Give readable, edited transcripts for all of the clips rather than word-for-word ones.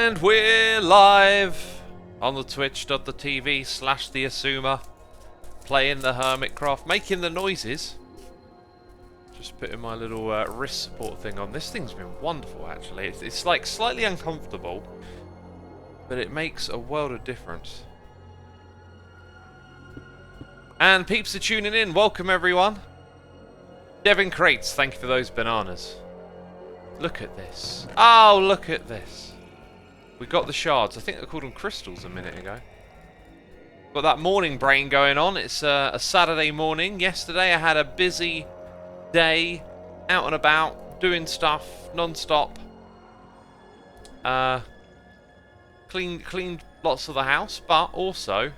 And we're live on the twitch.tv/the Xisuma, playing the Hermitcraft, making the noises. Just putting my little wrist support thing on. This thing's been wonderful, actually. It's like slightly uncomfortable, but it makes a world of difference. And peeps are tuning in. Welcome, everyone. Devin Crates, thank you for those bananas. Look at this. Oh, look at this. We got the shards. I think I called them crystals a minute ago. Got that morning brain going on. It's a Saturday morning. Yesterday I had a busy day, out and about, doing stuff non-stop. Cleaned lots of the house, but also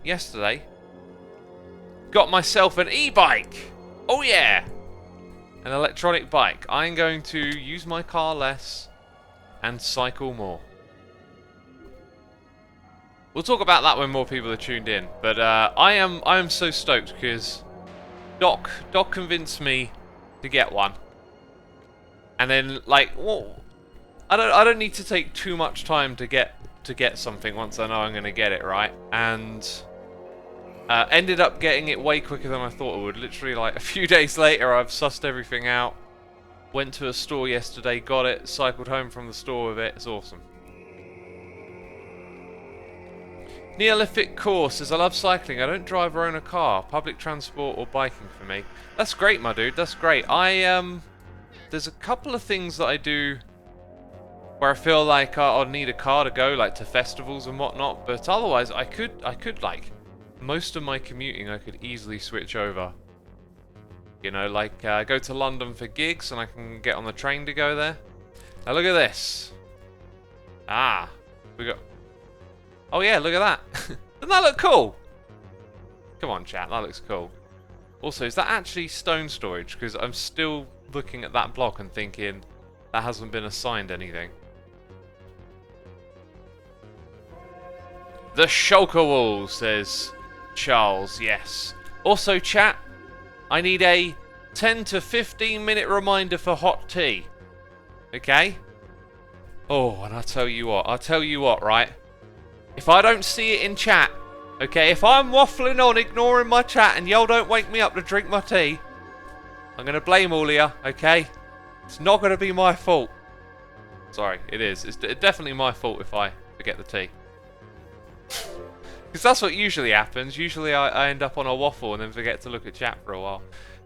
yesterday got myself an e-bike. Oh yeah, an electronic bike. I'm going to use my car less and cycle more. We'll talk about that when more people are tuned in. But I am so stoked because Doc convinced me to get one, and then like, well, I don't need to take too much time to get something once I know I'm going to get it, right? And ended up getting it way quicker than I thought it would. Literally like a few days later, I've sussed everything out. Went to a store yesterday, got it, cycled home from the store with it. It's awesome. Neolithic Core says, I love cycling. I don't drive or own a car. Public transport or biking for me. That's great, my dude. That's great. There's a couple of things that I do where I feel like I'll need a car to go, like to festivals and whatnot. But otherwise, I could like, most of my commuting, I could easily switch over. You know, like go to London for gigs and I can get on the train to go there. Now look at this. Ah, we got... Oh yeah, look at that. Doesn't that look cool? Come on, chat, that looks cool. Also, is that actually stone storage? Because I'm still looking at that block and thinking that hasn't been assigned anything. The shulker wall, says Charles, yes. Also, chat, I need a 10 to 15 minute reminder for hot tea. Okay? Oh, and I'll tell you what, right? If I don't see it in chat, okay, if I'm waffling on, ignoring my chat, and y'all don't wake me up to drink my tea, I'm going to blame all of you, okay? It's not going to be my fault. Sorry, it is. It's definitely my fault if I forget the tea. Because that's what usually happens. Usually I end up on a waffle and then forget to look at chat for a while.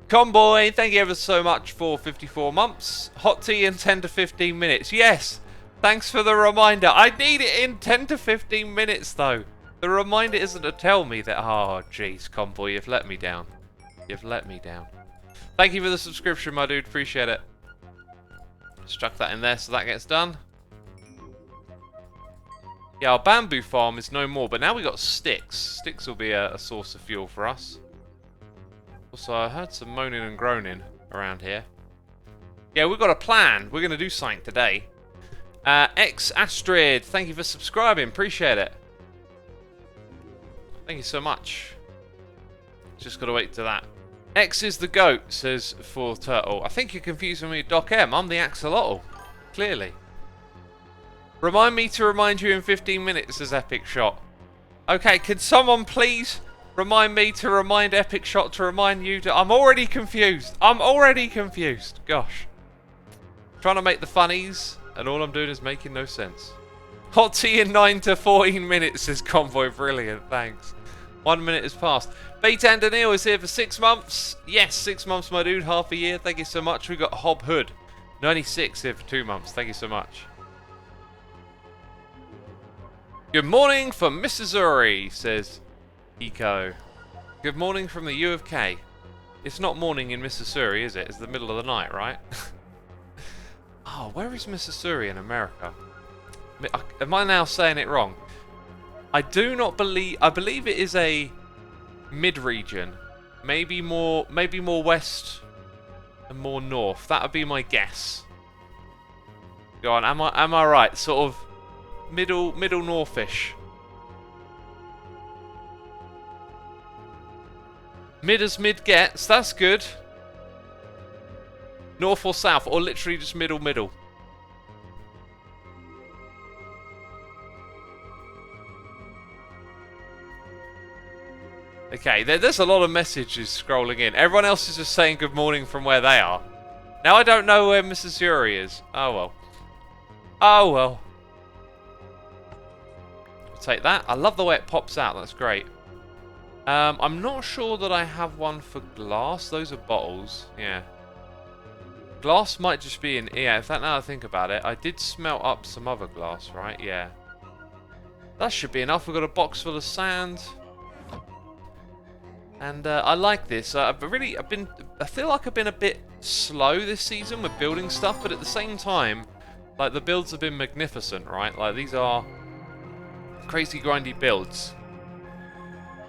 Comboy, thank you ever so much for 54 months. Hot tea in 10 to 15 minutes. Yes, thanks for the reminder. I need it in 10 to 15 minutes though. The reminder isn't to tell me that, oh jeez, Comboy, you've let me down. You've let me down. Thank you for the subscription, my dude. Appreciate it. Struck that in there so that gets done. Yeah, our bamboo farm is no more, but now we got sticks. Sticks will be a source of fuel for us. Also, I heard some moaning and groaning around here. Yeah, we've got a plan. We're going to do something today. X Astrid, thank you for subscribing. Appreciate it. Thank you so much. Just got to wait to that. X is the goat, says Full Turtle. I think you're confusing me with Doc M. I'm the axolotl. Clearly. Remind me to remind you in 15 minutes, says Epic Shot. Okay, can someone please remind me to remind Epic Shot to remind you to... I'm already confused. I'm already confused. Gosh. Trying to make the funnies, and all I'm doing is making no sense. Hot tea in 9 to 14 minutes, says Convoy. Brilliant, thanks. 1 minute has passed. Beta and Daniel is here for 6 months. Yes, 6 months, my dude. Half a year. Thank you so much. We got Hob Hood. 96 here for 2 months. Thank you so much. Good morning from Missouri, says Eco. Good morning from the U of K. It's not morning in Missouri, is it? It's the middle of the night, right? Oh, where is Missouri in America? Am I now saying it wrong? I believe it is a mid-region. Maybe more west and more north. That would be my guess. Go on, am I right? Sort of middle northish. Mid as mid gets, that's good. North or south, or literally just middle. Okay, there's a lot of messages scrolling in. Everyone else is just saying good morning from where they are. Now I don't know where Mrs. Yuri is. Oh well. Oh well. I'll take that. I love the way it pops out. That's great. I'm not sure that I have one for glass. Those are bottles. Yeah. Glass might just be in... Yeah, in fact, now I think about it, I did smelt up some other glass, right? Yeah. That should be enough. We've got a box full of sand. And I like this. I feel like I've been a bit slow this season with building stuff, but at the same time, like, the builds have been magnificent, right? Like, these are crazy grindy builds.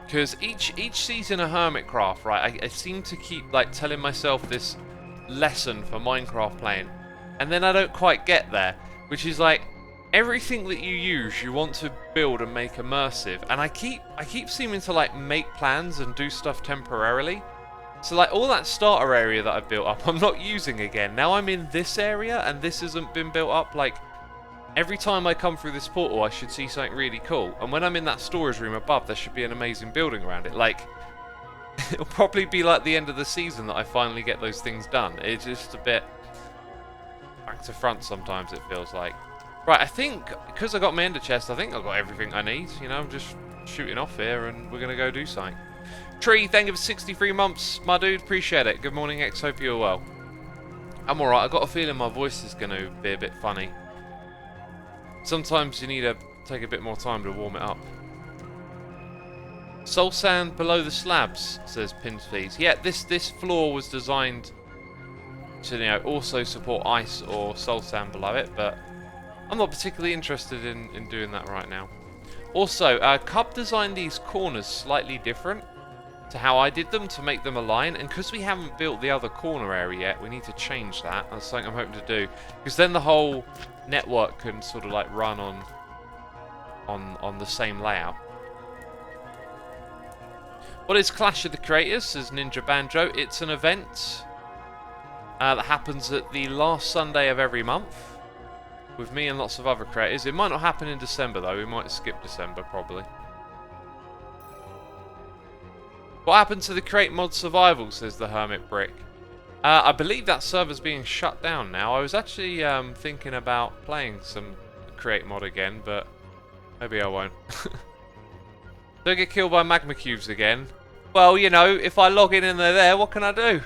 Because each season of Hermitcraft, right, I seem to keep, like, telling myself this lesson for Minecraft playing, and then I don't quite get there, which is like, everything that you use you want to build and make immersive, and I keep seeming to like make plans and do stuff temporarily. So like all that starter area that I've built up I'm not using again. Now I'm in this area and this hasn't been built up. Like every time I come through this portal I should see something really cool, and when I'm in that storage room above there should be an amazing building around it. Like it'll probably be like the end of the season that I finally get those things done. It's just a bit back to front sometimes, it feels like. Right, I think, because I got my ender chest, I think I've got everything I need. You know, I'm just shooting off here and we're going to go do something. Tree, thank you for 63 months, my dude. Appreciate it. Good morning, X. Hope you're well. I'm alright. I've got a feeling my voice is going to be a bit funny. Sometimes you need to take a bit more time to warm it up. Soul sand below the slabs, says Pinsfees. Yeah, this floor was designed to, you know, also support ice or soul sand below it, but I'm not particularly interested in doing that right now. Also, Cub designed these corners slightly different to how I did them to make them align, and because we haven't built the other corner area yet, we need to change that. That's something I'm hoping to do, because then the whole network can sort of like run on the same layout. What is Clash of the Creators, says Ninja Banjo? It's an event that happens at the last Sunday of every month with me and lots of other creators. It might not happen in December though, we might skip December probably. What happened to the Create Mod Survival, says the Hermit Brick? I believe that server's being shut down now. I was actually thinking about playing some Create Mod again, but maybe I won't. Don't get killed by magma cubes again. Well, you know, if I log in and they're there, what can I do?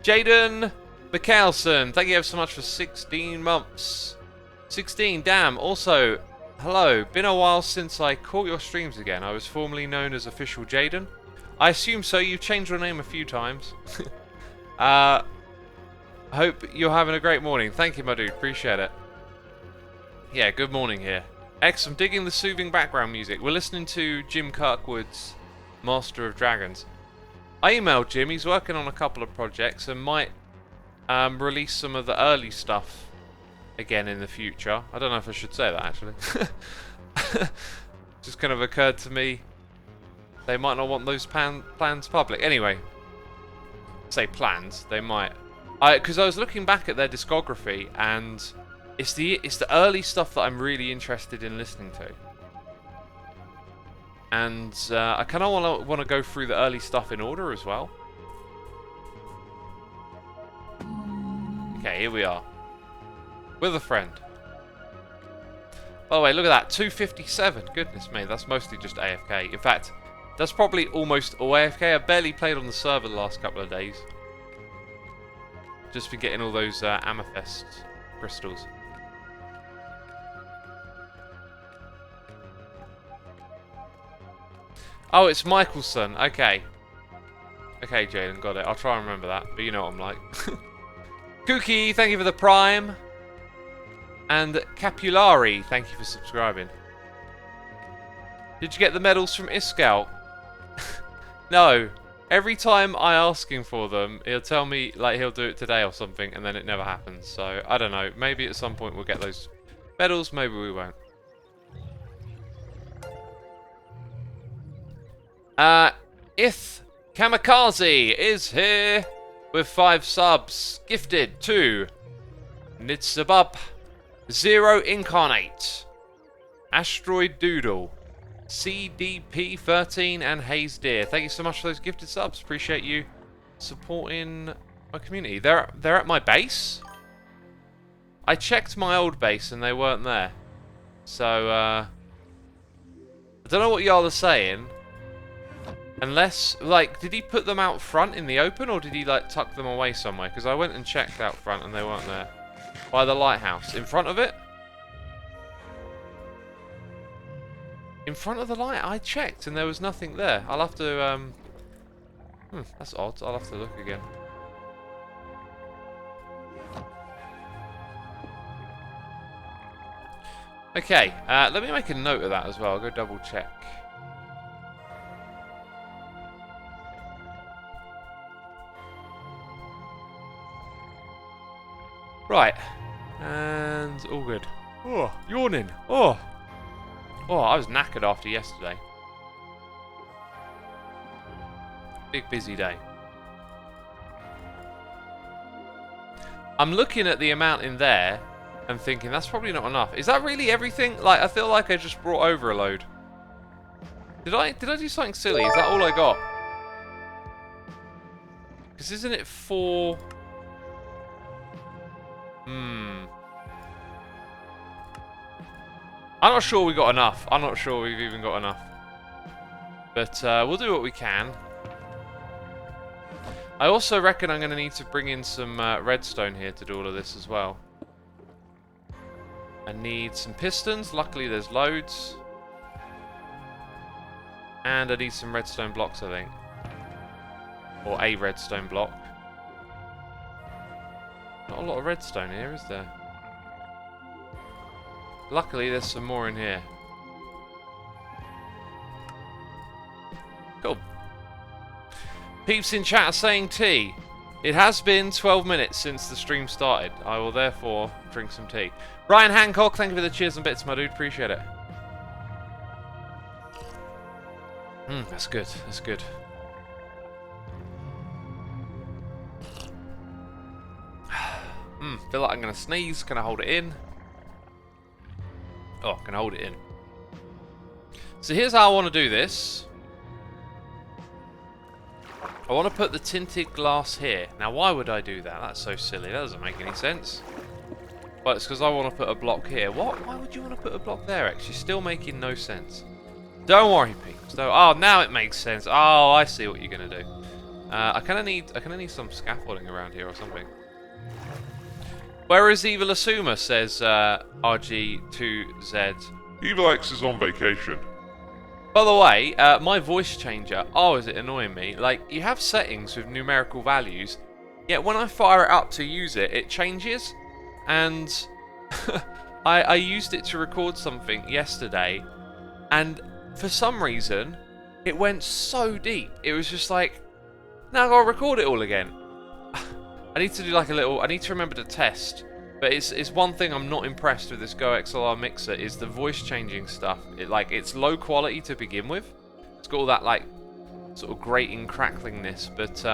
Jaden McCalson, thank you ever so much for 16 months. 16, damn. Also, hello. Been a while since I caught your streams again. I was formerly known as Official Jaden. I assume so. You've changed your name a few times. Hope you're having a great morning. Thank you, my dude. Appreciate it. Yeah, good morning here. X, I'm digging the soothing background music. We're listening to Jim Kirkwood's Master of Dragons. I emailed Jim. He's working on a couple of projects and might release some of the early stuff again in the future. I don't know if I should say that, actually. Just kind of occurred to me. They might not want those plans public. Anyway, say plans. They might. Because I was looking back at their discography, and it's the early stuff that I'm really interested in listening to. And I kind of want to go through the early stuff in order as well. Okay, here we are. With a friend. By the way, look at that. 257. Goodness me, that's mostly just AFK. In fact, that's probably almost all AFK. I've barely played on the server the last couple of days. Just been getting all those amethyst crystals. Oh, it's Michelson. Okay. Okay, Jaden, got it. I'll try and remember that, but you know what I'm like. Kooky, thank you for the prime. And Capulari, thank you for subscribing. Did you get the medals from Iskal? No. Every time I ask him for them, he'll tell me like he'll do it today or something, and then it never happens. So, I don't know. Maybe at some point we'll get those medals, maybe we won't. Ith Kamikaze is here with 5 subs. Gifted to Nitsabub, Zero Incarnate, Asteroid Doodle, CDP13 and Hayes Deer. Thank you so much for those gifted subs. Appreciate you supporting my community. They're at my base. I checked my old base and they weren't there. So I don't know what y'all are saying. Unless, like, did he put them out front in the open or did he like tuck them away somewhere? Because I went and checked out front and they weren't there. By the lighthouse. In front of it? In front of the light, I checked and there was nothing there. I'll have to, that's odd. I'll have to look again. Okay, let me make a note of that as well. I'll go double check. Right, and all good. Oh, yawning. Oh, I was knackered after yesterday. Big busy day. I'm looking at the amount in there and thinking that's probably not enough. Is that really everything? Like, I feel like I just brought over a load. Did I do something silly? Is that all I got? Because isn't it 4? I'm not sure we got enough. I'm not sure we've even got enough. But we'll do what we can. I also reckon I'm going to need to bring in some redstone here to do all of this as well. I need some pistons. Luckily there's loads. And I need some redstone blocks, I think. Or a redstone block. Not a lot of redstone here, is there? Luckily, there's some more in here. Cool. Peeps in chat are saying tea. It has been 12 minutes since the stream started. I will therefore drink some tea. Ryan Hancock, thank you for the cheers and bits, my dude. Appreciate it. That's good. That's good. Feel like I'm going to sneeze. Can I hold it in? Oh, can I hold it in? So here's how I want to do this. I want to put the tinted glass here. Now, why would I do that? That's so silly. That doesn't make any sense. But it's because I want to put a block here. What? Why would you want to put a block there, actually? Still making no sense. Don't worry, peeps. Oh, now it makes sense. Oh, I see what you're going to do. I kind of need some scaffolding around here or something. Where is Evil Xisuma, says RG2Z. Evil X is on vacation. By the way, my voice changer, oh, is it annoying me? Like, you have settings with numerical values, yet when I fire it up to use it, it changes. And I used it to record something yesterday, and for some reason, it went so deep. It was just like, now I've got to record it all again. I need to do like a little, I need to remember to test. But it's one thing I'm not impressed with this Go XLR mixer is the voice changing stuff. It's low quality to begin with. It's got all that like sort of grating cracklingness, but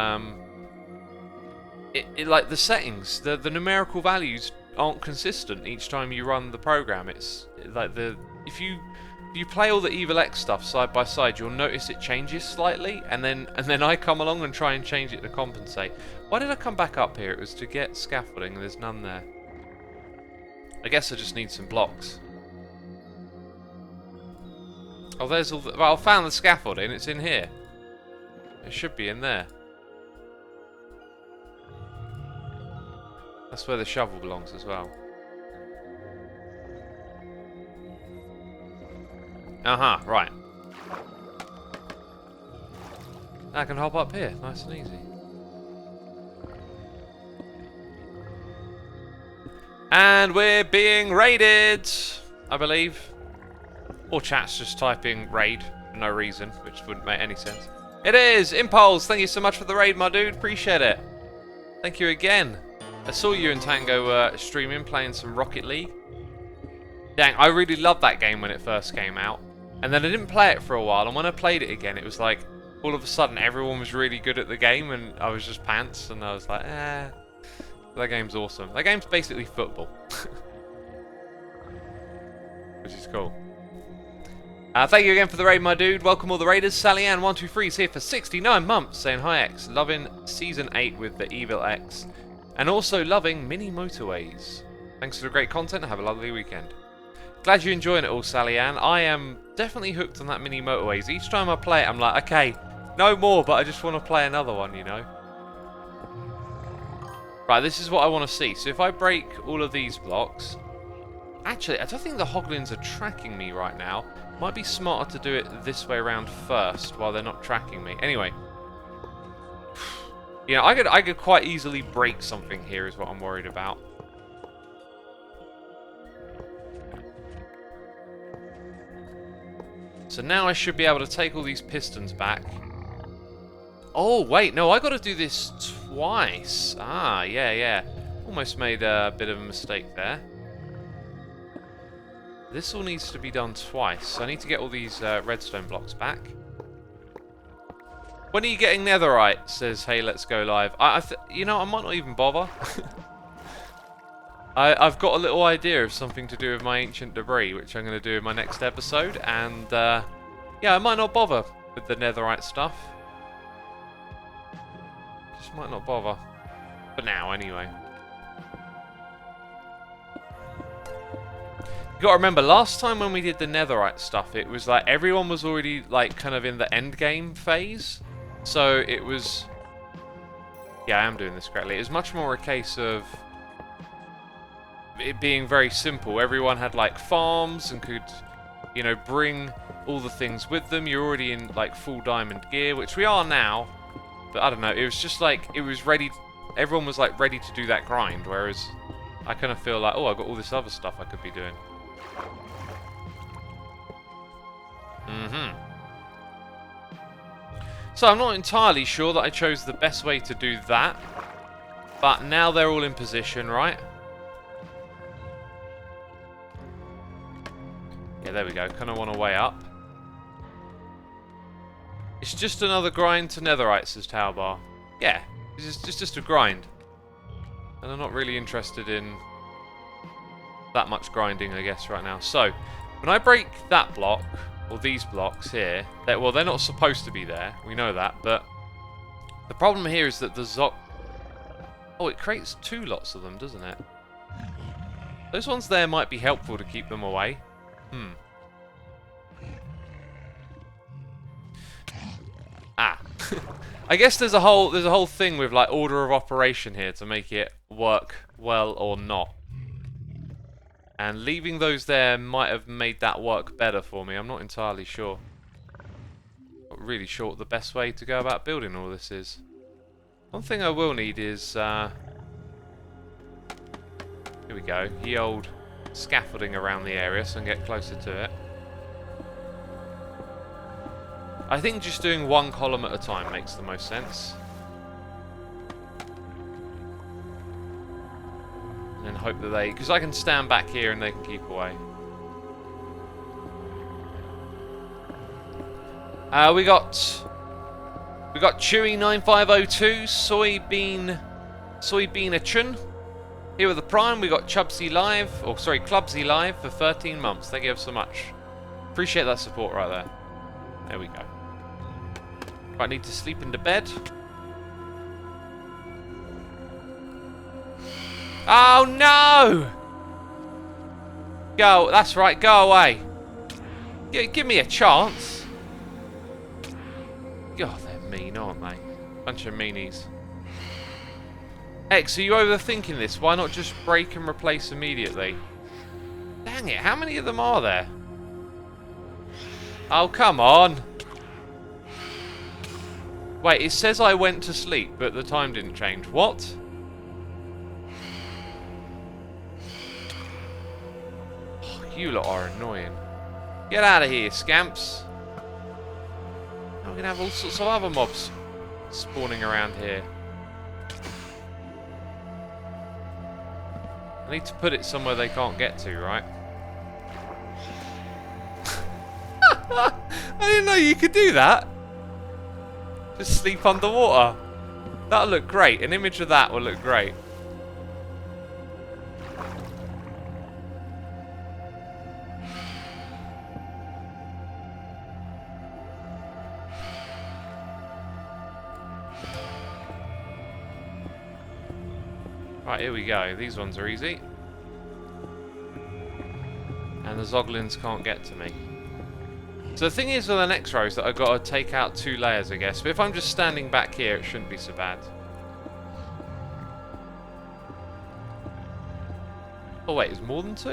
like the settings, the numerical values aren't consistent each time you run the program. It's like if you play all the Evil X stuff side by side, you'll notice it changes slightly, and then I come along and try and change it to compensate. Why did I come back up here? It was to get scaffolding, and there's none there. I guess I just need some blocks. Oh, there's all the... Well, I found the scaffolding. It's in here. It should be in there. That's where the shovel belongs as well. Right. I can hop up here. Nice and easy. And we're being raided, I believe. Or chat's just typing raid for no reason, which wouldn't make any sense. It is! Impulse, thank you so much for the raid, my dude. Appreciate it. Thank you again. I saw you and Tango streaming, playing some Rocket League. Dang, I really loved that game when it first came out. And then I didn't play it for a while, and when I played it again, it was like, all of a sudden, everyone was really good at the game, and I was just pants, and I was like, eh. That game's awesome. That game's basically football. Which is cool. Thank you again for the raid, my dude. Welcome all the raiders. Sally Ann 123 is here for 69 months, saying hi X. Loving season 8 with the evil X, and also loving mini motorways. Thanks for the great content. Have a lovely weekend. Glad you're enjoying it all, Sally Ann. I am definitely hooked on that mini motorways. Each time I play it, I'm like, okay, no more, but I just want to play another one, you know. Right, this is what I want to see. So if I break all of these blocks, actually, I don't think the hoglins are tracking me right now. Might be smarter to do it this way around first while they're not tracking me. Anyway. You know, I could quite easily break something here is what I'm worried about. So now I should be able to take all these pistons back. Oh, wait, no, I got to do this twice. Ah, yeah. Almost made a bit of a mistake there. This all needs to be done twice. So I need to get all these redstone blocks back. When are you getting netherite? Says, hey, let's go live. You know, I might not even bother. I've got a little idea of something to do with my ancient debris, which I'm going to do in my next episode. And, yeah, I might not bother with the netherite stuff. Just might not bother. For now, anyway. You gotta remember, last time when we did the netherite stuff, it was like everyone was already like kind of in the end game phase. So it was... Yeah, I am doing this correctly. It was much more a case of it being very simple. Everyone had like farms and could, you know, bring all the things with them. You're already in like full diamond gear, which we are now. But I don't know, it was just like, it was ready... Everyone was like ready to do that grind, whereas I kind of feel like, oh, I've got all this other stuff I could be doing. So I'm not entirely sure that I chose the best way to do that. But now they're all in position, right? Yeah, there we go. Kind of want to way up. It's just another grind to netherite, says Taubar. Yeah, it's just a grind. And I'm not really interested in that much grinding, I guess, right now. So, when I break that block, or these blocks here, well, they're not supposed to be there. We know that, but the problem here is that the oh, it creates two lots of them, doesn't it? Those ones there might be helpful to keep them away. Ah. I guess there's a whole thing with like order of operation here to make it work well or not. And leaving those there might have made that work better for me. I'm not entirely sure. Not really sure what the best way to go about building all this is. One thing I will need is here we go, the old scaffolding around the area so I can get closer to it. I think just doing one column at a time makes the most sense. And hope that they... Because I can stand back here and they can keep away. We got Chewy9502, Soybeanachun. Here with the Prime, we got Chubsy Live, or sorry, Clubsy Live for 13 months. Thank you ever so much. Appreciate that support right there. There we go. I need to sleep into bed. Oh no! Go, that's right, go away. Give me a chance. God, they're mean, aren't they? Bunch of meanies. X, are you overthinking this? Why not just break and replace immediately? Dang it, how many of them are there? Oh, come on. Wait, it says I went to sleep, but the time didn't change. What? Oh, you lot are annoying. Get out of here, scamps. Now we're going to have all sorts of other mobs spawning around here. I need to put it somewhere they can't get to, right? I didn't know you could do that. Just sleep underwater. That'll look great. An image of that will look great. Right, here we go. These ones are easy. And the Zoglins can't get to me. So the thing is with the next row is that I've got to take out 2 layers, I guess. But if I'm just standing back here, it shouldn't be so bad. Oh wait, it's more than 2?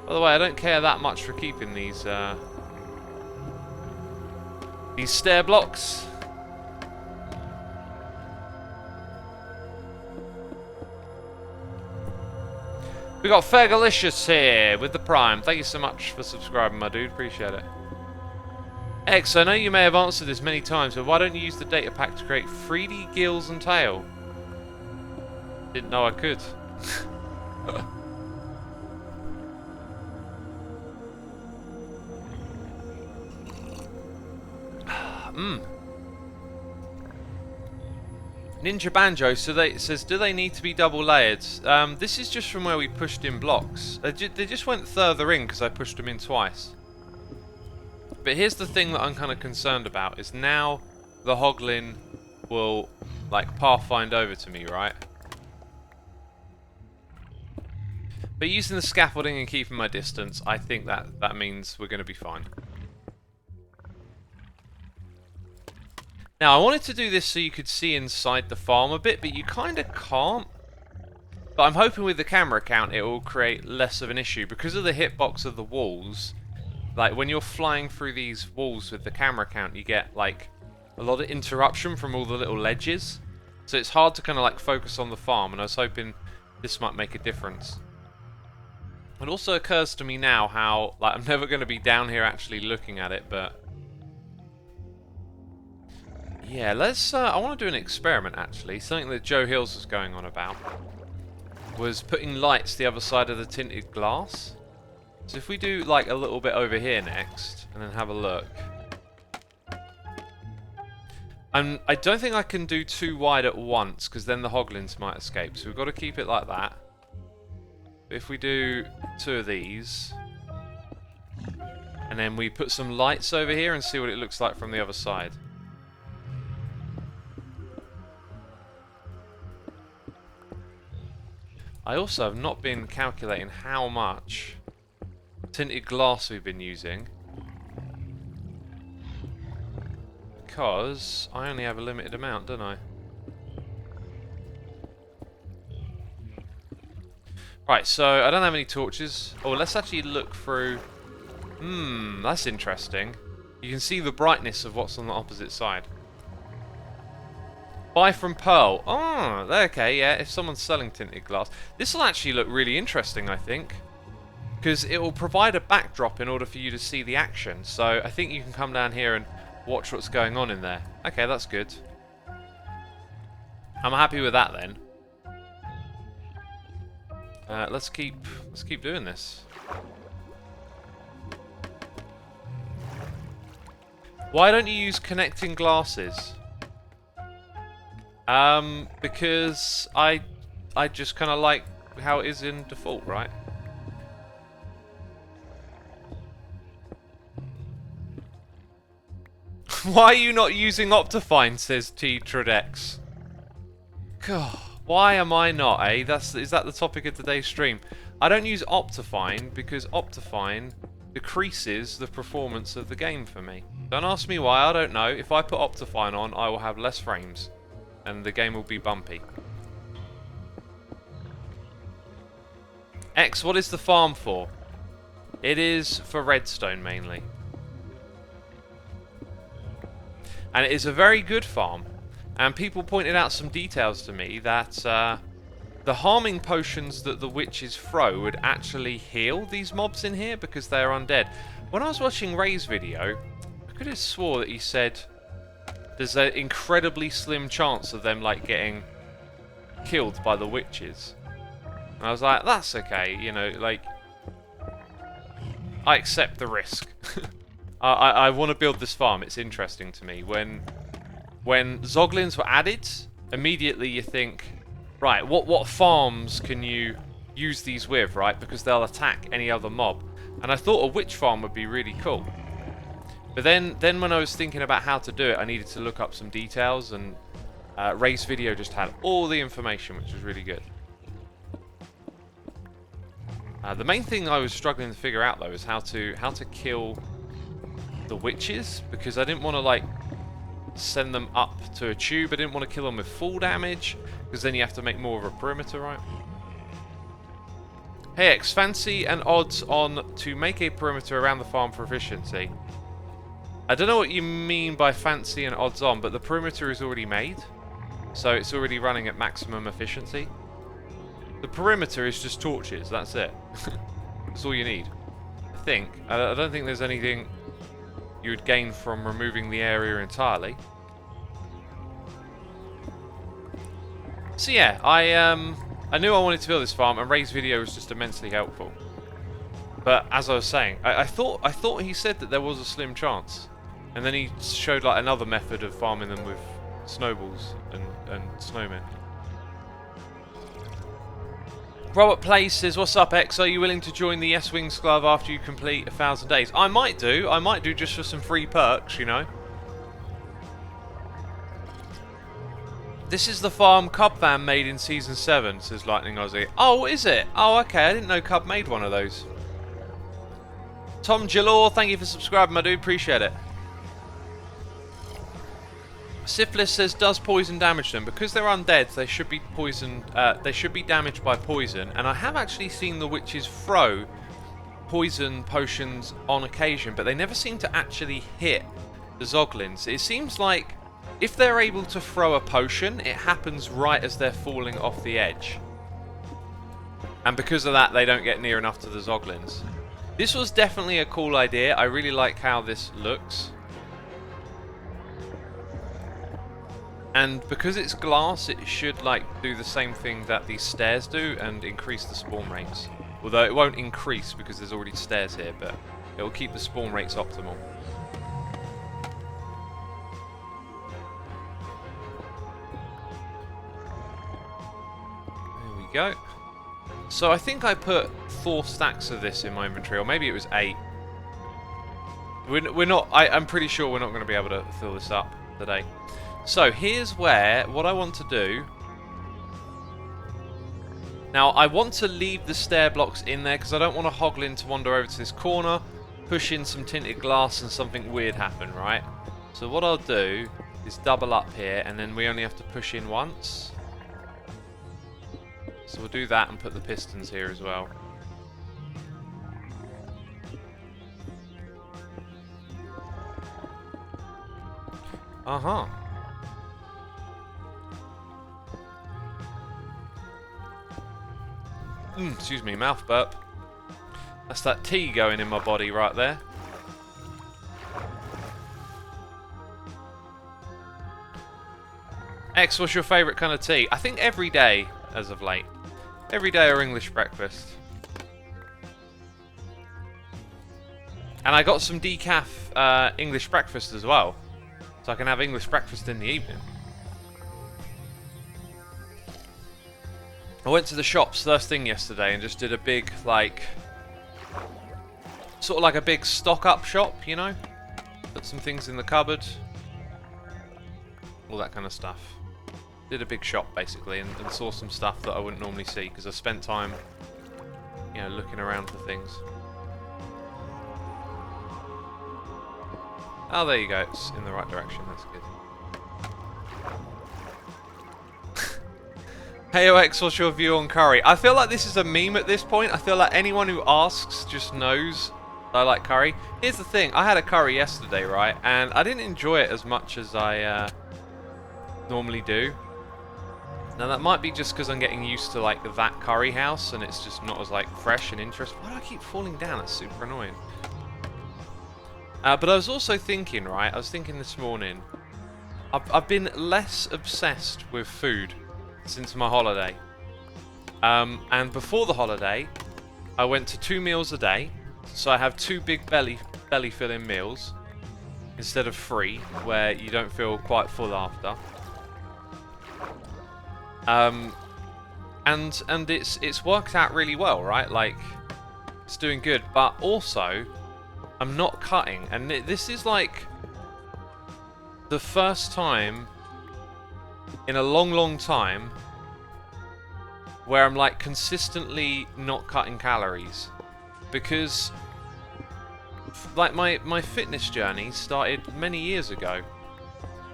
By the way, I don't care that much for keeping these stair blocks. We got Fergalicious here with the Prime. Thank you so much for subscribing, my dude. Appreciate it. X, I know you may have answered this many times, but why don't you use the data pack to create 3D gills and tail? Didn't know I could. Ninja Banjo, so it says, do they need to be double layered? This is just from where we pushed in blocks. They just went further in because I pushed them in twice. But here's the thing that I'm kind of concerned about, is now the Hoglin will, like, pathfind over to me, right? But using the scaffolding and keeping my distance, I think that means we're going to be fine. Now, I wanted to do this so you could see inside the farm a bit, but you kind of can't. But I'm hoping with the camera count it will create less of an issue. Because of the hitbox of the walls, like when you're flying through these walls with the camera count, you get like a lot of interruption from all the little ledges. So it's hard to kind of like focus on the farm, and I was hoping this might make a difference. It also occurs to me now how, like, I'm never going to be down here actually looking at it, but... yeah, let's... I want to do an experiment, actually. Something that Joe Hills was going on about was putting lights the other side of the tinted glass. So if we do, like, a little bit over here next, and then have a look. I don't think I can do too wide at once, because then the Hoglins might escape. So we've got to keep it like that. But if we do 2 of these, and then we put some lights over here and see what it looks like from the other side. I also have not been calculating how much tinted glass we've been using, because I only have a limited amount, don't I? Right, so I don't have any torches. Oh, let's actually look through. That's interesting. You can see the brightness of what's on the opposite side. Buy from Pearl. Oh, okay, yeah, if someone's selling tinted glass. This will actually look really interesting, I think. Because it will provide a backdrop in order for you to see the action. So I think you can come down here and watch what's going on in there. Okay, that's good. I'm happy with that then. Let's keep doing this. Why don't you use connecting glasses? Because I just kind of like how it is in default, right? Why are you not using Optifine, says T Tredex. God, why am I not, eh? Is that the topic of today's stream? I don't use Optifine because Optifine decreases the performance of the game for me. Don't ask me why, I don't know. If I put Optifine on, I will have less frames. And the game will be bumpy. X, what is the farm for? It is for redstone mainly. And it is a very good farm. And people pointed out some details to me that the harming potions that the witches throw would actually heal these mobs in here because they are undead. When I was watching Ray's video, I could have swore that he said there's an incredibly slim chance of them like getting killed by the witches. And I was like, that's okay, you know, like I accept the risk. I want to build this farm. It's interesting to me. When Zoglins were added, immediately you think, right, what farms can you use these with, right? Because they'll attack any other mob. And I thought a witch farm would be really cool. But then when I was thinking about how to do it, I needed to look up some details, and Ray's video just had all the information, which was really good. The main thing I was struggling to figure out though is how to kill the witches, because I didn't want to like send them up to a tube. I didn't want to kill them with full damage, because then you have to make more of a perimeter, right? Hey X, fancy and odds on to make a perimeter around the farm for efficiency. I don't know what you mean by fancy and odds on, but the perimeter is already made, so it's already running at maximum efficiency. The perimeter is just torches, that's it. That's all you need, I think. I don't think there's anything you would gain from removing the area entirely. So yeah, I knew I wanted to build this farm, and Ray's video was just immensely helpful. But as I was saying, I thought he said that there was a slim chance, and then he showed like another method of farming them with snowballs and snowmen. Robert Place says, "What's up, X? Are you willing to join the S-Wings Club after you complete 1,000 days?" I might do just for some free perks, you know. This is the farm Cub Fam made in Season 7, says Lightning Aussie. Oh, is it? Oh, okay, I didn't know Cub made one of those. Tom Jalor, thank you for subscribing, my dude, appreciate it. Syphilis says, does poison damage them? Because they're undead, they should be poisoned. They should be damaged by poison. And I have actually seen the witches throw poison potions on occasion, but they never seem to actually hit the Zoglins. It seems like if they're able to throw a potion, it happens right as they're falling off the edge. And because of that, they don't get near enough to the Zoglins. This was definitely a cool idea. I really like how this looks. And because it's glass, it should like do the same thing that these stairs do and increase the spawn rates. Although it won't increase because there's already stairs here, but it will keep the spawn rates optimal. There we go. So I think I put 4 stacks of this in my inventory, or maybe it was 8. We're not. I'm pretty sure we're not going to be able to fill this up today. So here's where, what I want to do. Now I want to leave the stair blocks in there because I don't want to Hoglin to wander over to this corner, push in some tinted glass and something weird happen, right? So what I'll do is double up here, and then we only have to push in once. So we'll do that and put the pistons here as well. Uh-huh. Excuse me, mouth burp. That's that tea going in my body right there. X, what's your favourite kind of tea? I think every day, as of late. Every day or English breakfast. And I got some decaf English breakfast as well. So I can have English breakfast in the evening. I went to the shops first thing yesterday and just did a big, like, sort of like a big stock up shop, you know? Put some things in the cupboard. All that kind of stuff. Did a big shop, basically, and saw some stuff that I wouldn't normally see, because I spent time, you know, looking around for things. Oh, there you go. It's in the right direction. That's good. Hey OX, what's your view on curry? I feel like this is a meme at this point. I feel like anyone who asks just knows I like curry. Here's the thing. I had a curry yesterday, right? And I didn't enjoy it as much as I normally do. Now that might be just because I'm getting used to like that curry house and it's just not as like fresh and interesting. Why do I keep falling down? That's super annoying. But I was also thinking, right? I was thinking this morning. I've been less obsessed with food since my holiday. And before the holiday, I went to 2 meals a day. So I have 2 big belly filling meals instead of 3, where you don't feel quite full after. And it's worked out really well, right? Like, it's doing good. But also, I'm not cutting, and this is like the first time in a long time where I'm like consistently not cutting calories, because like my fitness journey started many years ago,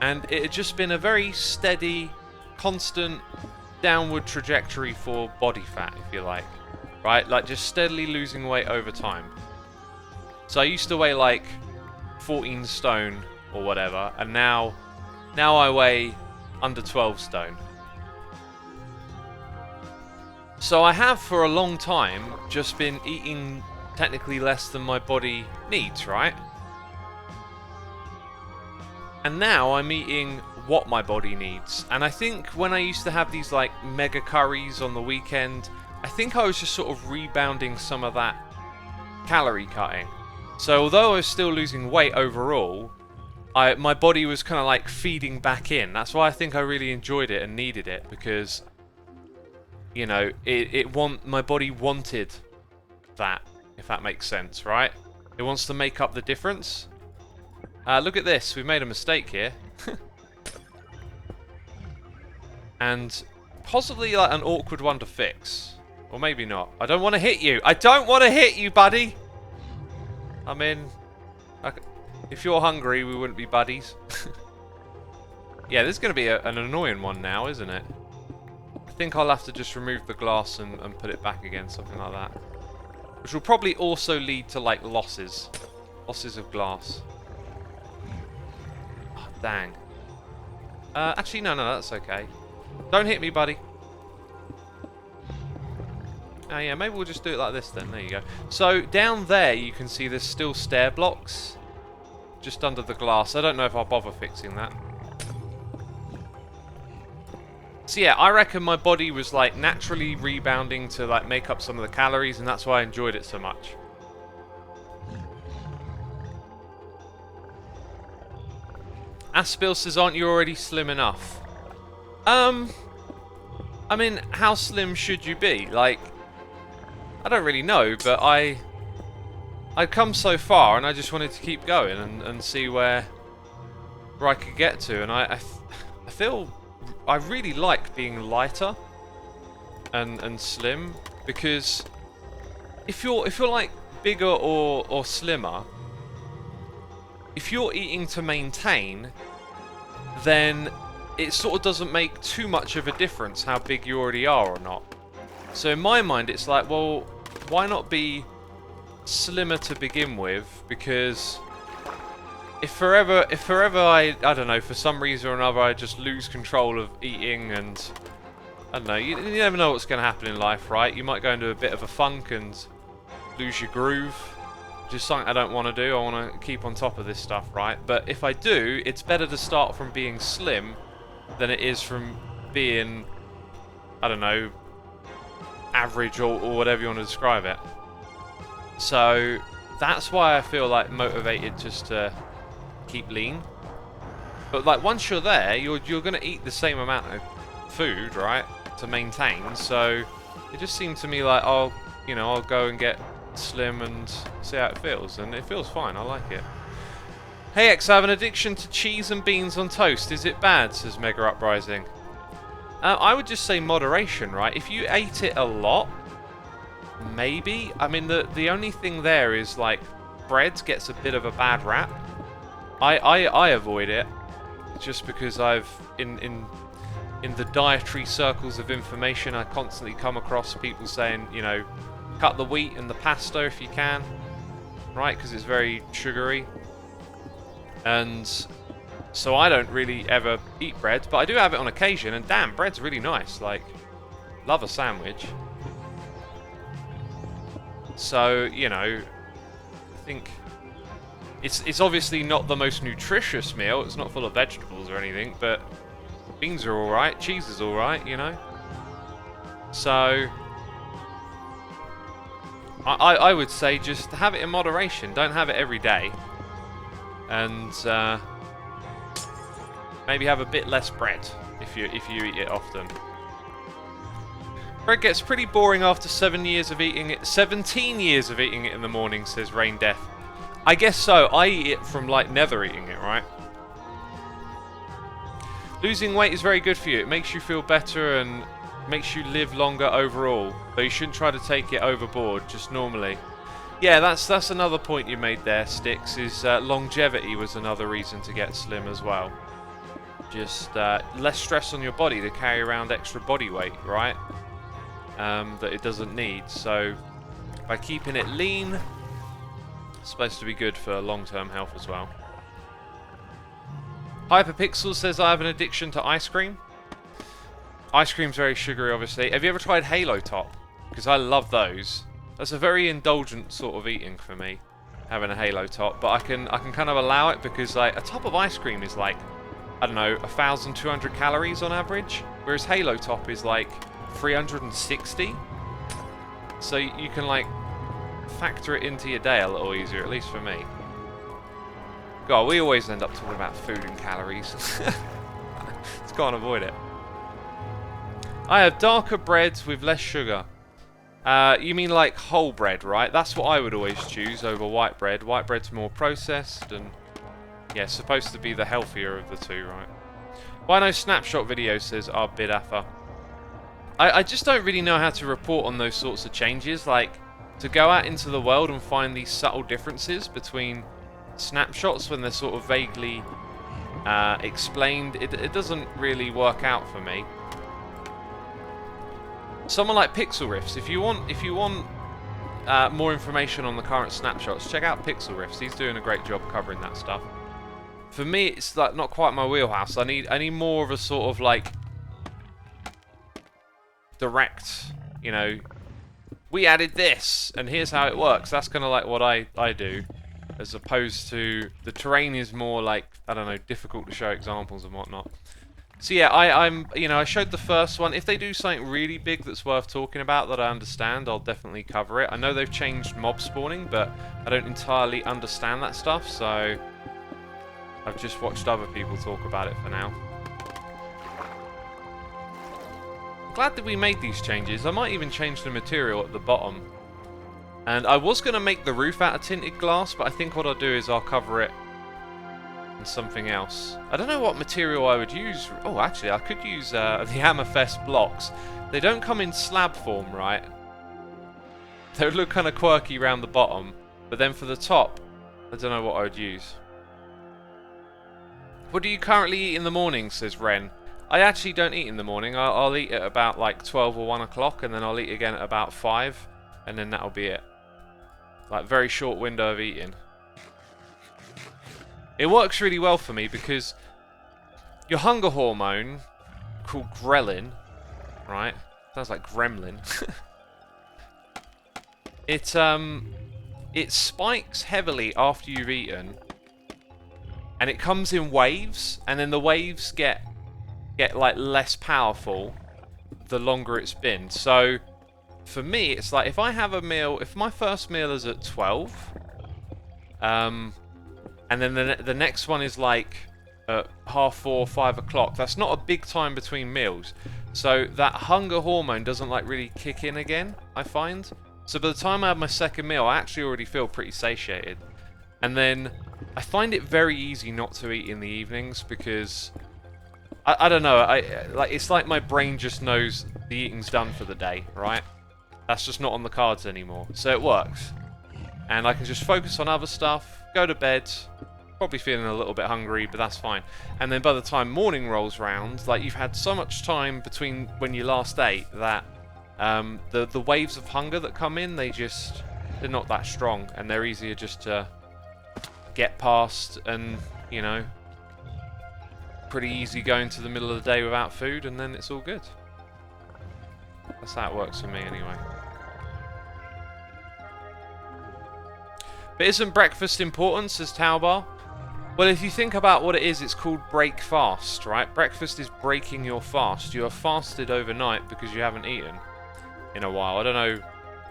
and it had just been a very steady, constant downward trajectory for body fat, if you like, right? Like just steadily losing weight over time. So I used to weigh like 14 stone or whatever, and now I weigh under 12 stone. So I have for a long time just been eating technically less than my body needs, right? And now I'm eating what my body needs. And I think when I used to have these like mega curries on the weekend, I think I was just sort of rebounding some of that calorie cutting. So although I was still losing weight overall, my body was kind of like feeding back in. That's why I think I really enjoyed it and needed it, because you know, my body wanted that, if that makes sense, right? It wants to make up the difference. Look at this, we've made a mistake here. And possibly like an awkward one to fix. Or maybe not. I don't want to hit you. I don't want to hit you, buddy! I mean, if you're hungry, we wouldn't be buddies. Yeah, this is going to be an annoying one now, isn't it? I think I'll have to just remove the glass and put it back again, something like that. Which will probably also lead to, like, losses. Losses of glass. Oh, dang. Actually, no, that's okay. Don't hit me, buddy. Oh yeah, maybe we'll just do it like this then. There you go. So down there you can see there's still stair blocks just under the glass. I don't know if I'll bother fixing that. So yeah, I reckon my body was like naturally rebounding to like make up some of the calories, and that's why I enjoyed it so much. Aspil says, aren't you already slim enough? I mean, how slim should you be? Like, I don't really know, but I'd come so far, and I just wanted to keep going and see where I could get to. And I feel I really like being lighter and slim, because if you're like bigger or slimmer, if you're eating to maintain, then it sort of doesn't make too much of a difference how big you already are or not. So in my mind, it's like, well, why not be slimmer to begin with? Because if forever I don't know, for some reason or another, I just lose control of eating, and I don't know, you never know what's going to happen in life, right? You might go into a bit of a funk and lose your groove. Just something I don't want to do. I want to keep on top of this stuff, right? But if I do, it's better to start from being slim than it is from being, I don't know, average or whatever you want to describe it. So that's why I feel like motivated just to keep lean. But like once you're there, you're going to eat the same amount of food, right, to maintain. So it just seemed to me like I'll go and get slim and see how it feels, and it feels fine. I like it. Hey X, I have an addiction to cheese and beans on toast. Is it bad? Says Mega Uprising. I would just say moderation, right? If you ate it a lot, maybe. I mean, the only thing there is like bread gets a bit of a bad rap. I avoid it just because I've in the dietary circles of information, I constantly come across people saying, you know, cut the wheat and the pasta if you can, right? Because it's very sugary. And so I don't really ever eat bread, but I do have it on occasion, and damn, bread's really nice. Like, love a sandwich. So, you know, I think it's obviously not the most nutritious meal. It's not full of vegetables or anything, but beans are alright, cheese is alright, you know? So I would say just have it in moderation. Don't have it every day. And maybe have a bit less bread if you eat it often. Bread gets pretty boring after 17 years of eating it in the morning, says Rain Death. I guess so. I eat it from like never eating it, right? Losing weight is very good for you. It makes you feel better and makes you live longer overall. But you shouldn't try to take it overboard, just normally. Yeah, that's another point you made there, Sticks, is longevity was another reason to get slim as well. Just less stress on your body to carry around extra body weight, right? That it doesn't need. So by keeping it lean, it's supposed to be good for long-term health as well. Hyperpixel says I have an addiction to ice cream. Ice cream's very sugary, obviously. Have you ever tried Halo Top? Because I love those. That's a very indulgent sort of eating for me, having a Halo Top. But I can kind of allow it because like a top of ice cream is like, I don't know, 1,200 calories on average, whereas Halo Top is like 360. So you can like factor it into your day a little easier, at least for me. God, we always end up talking about food and calories. Just can't avoid it. I have darker breads with less sugar. You mean like whole bread, right? That's what I would always choose over white bread. White bread's more processed and, yeah, supposed to be the healthier of the two, right? Wino Snapshot video says, Bidafa. I just don't really know how to report on those sorts of changes. Like, to go out into the world and find these subtle differences between snapshots when they're sort of vaguely explained, it doesn't really work out for me. Someone like Pixel Riffs, if you want more information on the current snapshots, check out Pixel Riffs. He's doing a great job covering that stuff. For me, it's like not quite my wheelhouse. I need more of a sort of like direct, you know, we added this and here's how it works. That's kind of like what I do, as opposed to the terrain is more like, I don't know, difficult to show examples and whatnot. So yeah, I showed the first one. If they do something really big that's worth talking about that I understand, I'll definitely cover it. I know they've changed mob spawning, but I don't entirely understand that stuff, so I've just watched other people talk about it for now. I'm glad that we made these changes. I might even change the material at the bottom. And I was going to make the roof out of tinted glass, but I think what I'll do is I'll cover it something else. I don't know what material I would use. Oh, actually, I could use the Hammerfest blocks. They don't come in slab form, right? They look kind of quirky around the bottom, but then for the top, I don't know what I would use. What do you currently eat in the morning, says Ren. I actually don't eat in the morning. I'll eat at about like 12 or 1 o'clock, and then I'll eat again at about 5, and then that'll be it. Like, very short window of eating. It works really well for me because your hunger hormone, called ghrelin, right? Sounds like gremlin. It spikes heavily after you've eaten, and it comes in waves, and then the waves get like less powerful the longer it's been. So for me, it's like if I have a meal, if my first meal is at 12, and then the next one is like at 4:30, 5 o'clock. That's not a big time between meals. So that hunger hormone doesn't like really kick in again, I find. So by the time I have my second meal, I actually already feel pretty satiated. And then I find it very easy not to eat in the evenings because I don't know, it's like my brain just knows the eating's done for the day, right? That's just not on the cards anymore. So it works. And I can just focus on other stuff, go to bed, probably feeling a little bit hungry, but that's fine. And then by the time morning rolls round, like you've had so much time between when you last ate that the waves of hunger that come in, they're not that strong, and they're easier just to get past, and you know, pretty easy going to the middle of the day without food, and then it's all good. That's how it works for me anyway. But isn't breakfast important, says Taubar? Well, if you think about what it is, it's called break fast, right? Breakfast is breaking your fast. You have fasted overnight because you haven't eaten in a while. I don't know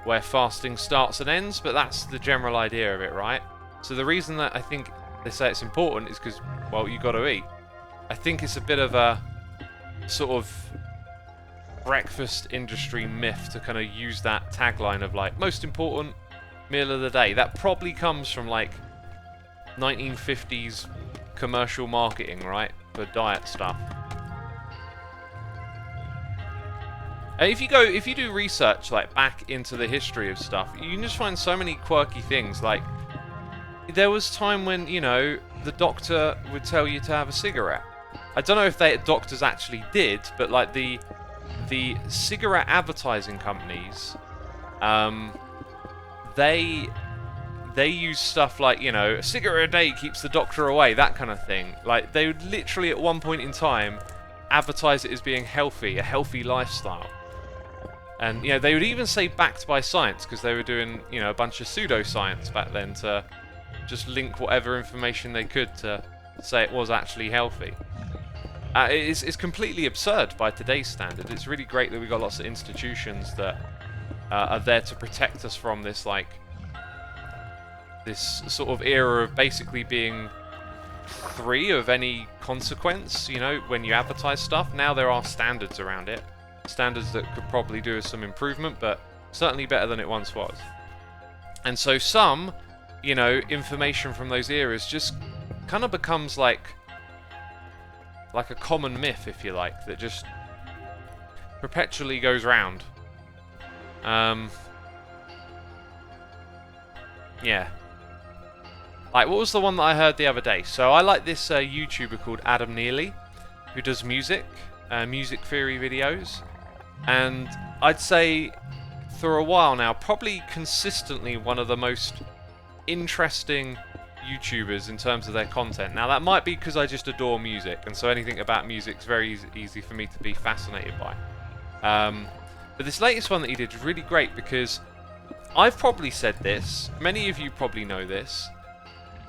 where fasting starts and ends, but that's the general idea of it, right? So the reason that I think they say it's important is because, well, you got to eat. I think it's a bit of a sort of breakfast industry myth to kind of use that tagline of like, most important meal of the day. That probably comes from like 1950s commercial marketing, right, for diet stuff. If you do research like back into the history of stuff, you can just find so many quirky things. Like, there was time when, you know, the doctor would tell you to have a cigarette. I don't know if doctors actually did, but like the cigarette advertising companies, they use stuff like, you know, a cigarette a day keeps the doctor away, that kind of thing. Like, they would literally at one point in time advertise it as being healthy, a healthy lifestyle. And, you know, they would even say backed by science, because they were doing, you know, a bunch of pseudoscience back then to just link whatever information they could to say it was actually healthy. It's completely absurd by today's standard. It's really great that we've got lots of institutions that are there to protect us from this, like, this sort of era of basically being free of any consequence, you know, when you advertise stuff. Now there are standards around it. Standards that could probably do with some improvement, but certainly better than it once was. And so some, you know, information from those eras just kind of becomes like a common myth, if you like, that just perpetually goes round. Yeah. Like, what was the one that I heard the other day? So I like this YouTuber called Adam Neely, who does music theory videos. And I'd say for a while now, probably consistently one of the most interesting YouTubers in terms of their content. Now, that might be because I just adore music, and so anything about music is very easy for me to be fascinated by. But this latest one that he did is really great, because I've probably said this, many of you probably know this,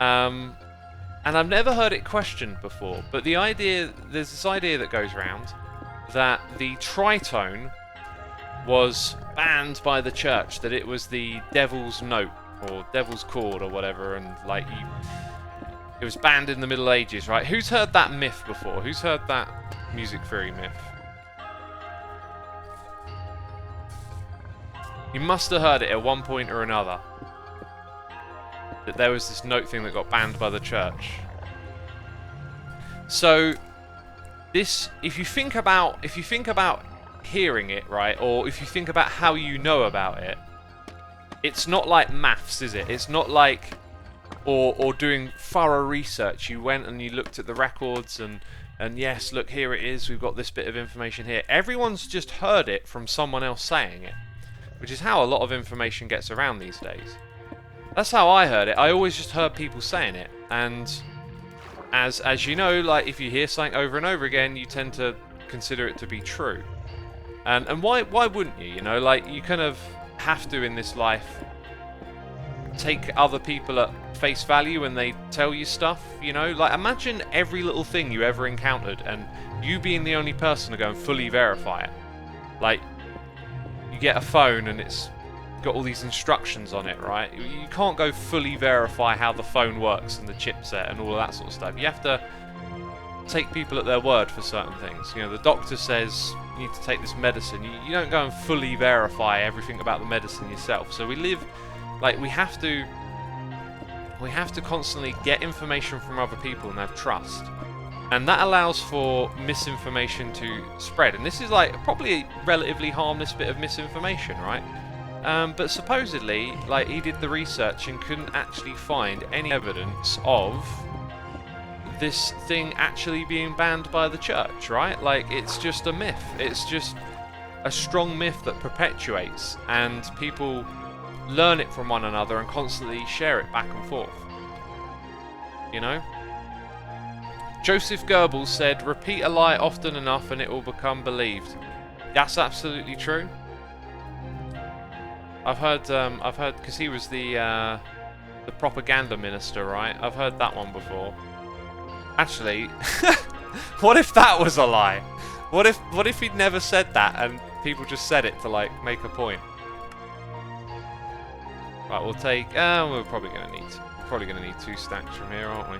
and I've never heard it questioned before, but there's this idea that goes around that the tritone was banned by the church, that it was the devil's note, or devil's chord, or whatever, and like it was banned in the Middle Ages, right? Who's heard that myth before? Who's heard that music theory myth? You must have heard it at one point or another, that there was this note thing that got banned by the church. So this, if you think about hearing it, right, or if you think about how you know about it, it's not like maths, is it? It's not like, or doing thorough research. You went and you looked at the records and yes, look, here it is, we've got this bit of information here. Everyone's just heard it from someone else saying it, which is how a lot of information gets around these days. That's how I heard it. I always just heard people saying it, and as you know, like, if you hear something over and over again, you tend to consider it to be true. And why wouldn't you? You know, like, you kind of have to in this life take other people at face value when they tell you stuff, you know? Like, imagine every little thing you ever encountered and you being the only person to go and fully verify it. Like, you get a phone and it's got all these instructions on it, right? You can't go fully verify how the phone works and the chipset and all of that sort of stuff. You have to take people at their word for certain things. You know, the doctor says you need to take this medicine. You don't go and fully verify everything about the medicine yourself. So we live, like, we have to constantly get information from other people and have trust. And that allows for misinformation to spread. And this is like probably a relatively harmless bit of misinformation, right? But supposedly, like, he did the research and couldn't actually find any evidence of this thing actually being banned by the church, right? Like, it's just a myth. It's just a strong myth that perpetuates, and people learn it from one another and constantly share it back and forth. You know? Joseph Goebbels said, "Repeat a lie often enough and it will become believed." That's absolutely true. I've heard, because he was the propaganda minister, right? I've heard that one before. Actually, what if that was a lie? What if he'd never said that and people just said it to, like, make a point? Right, we'll take. We're probably gonna need 2 stacks from here, aren't we?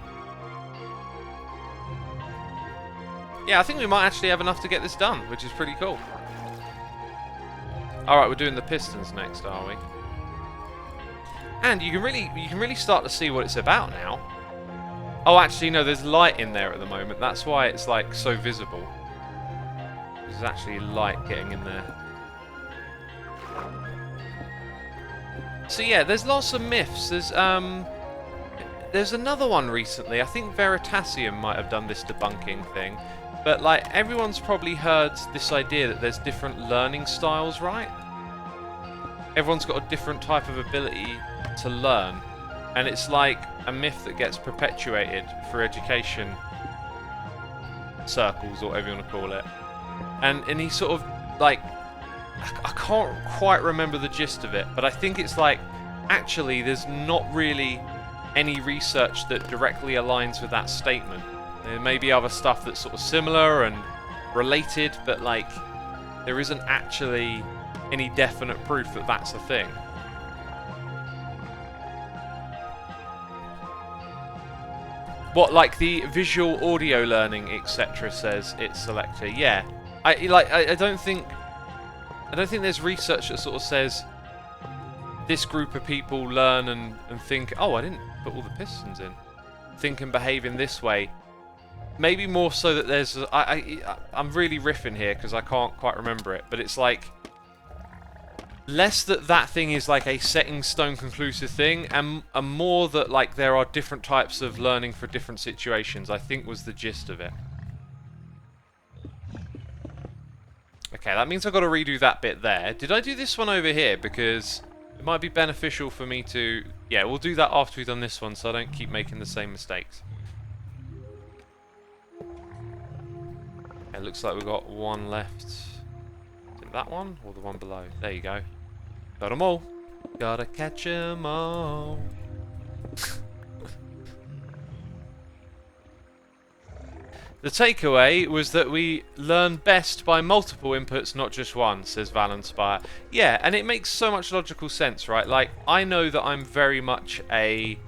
Yeah, I think we might actually have enough to get this done, which is pretty cool. Alright, we're doing the Pistons next, are we? And you can really start to see what it's about now. Oh, actually, no, there's light in there at the moment. That's why it's, like, so visible. There's actually light getting in there. So, yeah, there's lots of myths. There's another one recently. I think Veritasium might have done this debunking thing. But, like, everyone's probably heard this idea that there's different learning styles, right? Everyone's got a different type of ability to learn. And it's like a myth that gets perpetuated for education circles, or whatever you want to call it. And he sort of, like, I can't quite remember the gist of it, but I think it's like, actually, there's not really any research that directly aligns with that statement. There may be other stuff that's sort of similar and related, but, like, there isn't actually any definite proof that that's a thing. What, like the visual audio learning, etc. says it's selector. Yeah, I don't think there's research that sort of says this group of people learn and think, oh, I didn't put all the pistons in. Think and behave in this way. Maybe more so that there's... I'm really riffing here because I can't quite remember it, but it's like... less that thing is like a set in stone conclusive thing, and more that, like, there are different types of learning for different situations, I think was the gist of it. Okay, that means I've got to redo that bit there. Did I do this one over here? Because it might be beneficial for me to... yeah, we'll do that after we've done this one, so I don't keep making the same mistakes. It looks like we've got one left. Is it that one, or the one below? There you go. Got 'em all. Gotta catch 'em all. The takeaway was that we learn best by multiple inputs, not just one, says Valenspire. Yeah, and it makes so much logical sense, right? Like, I know that I'm very much a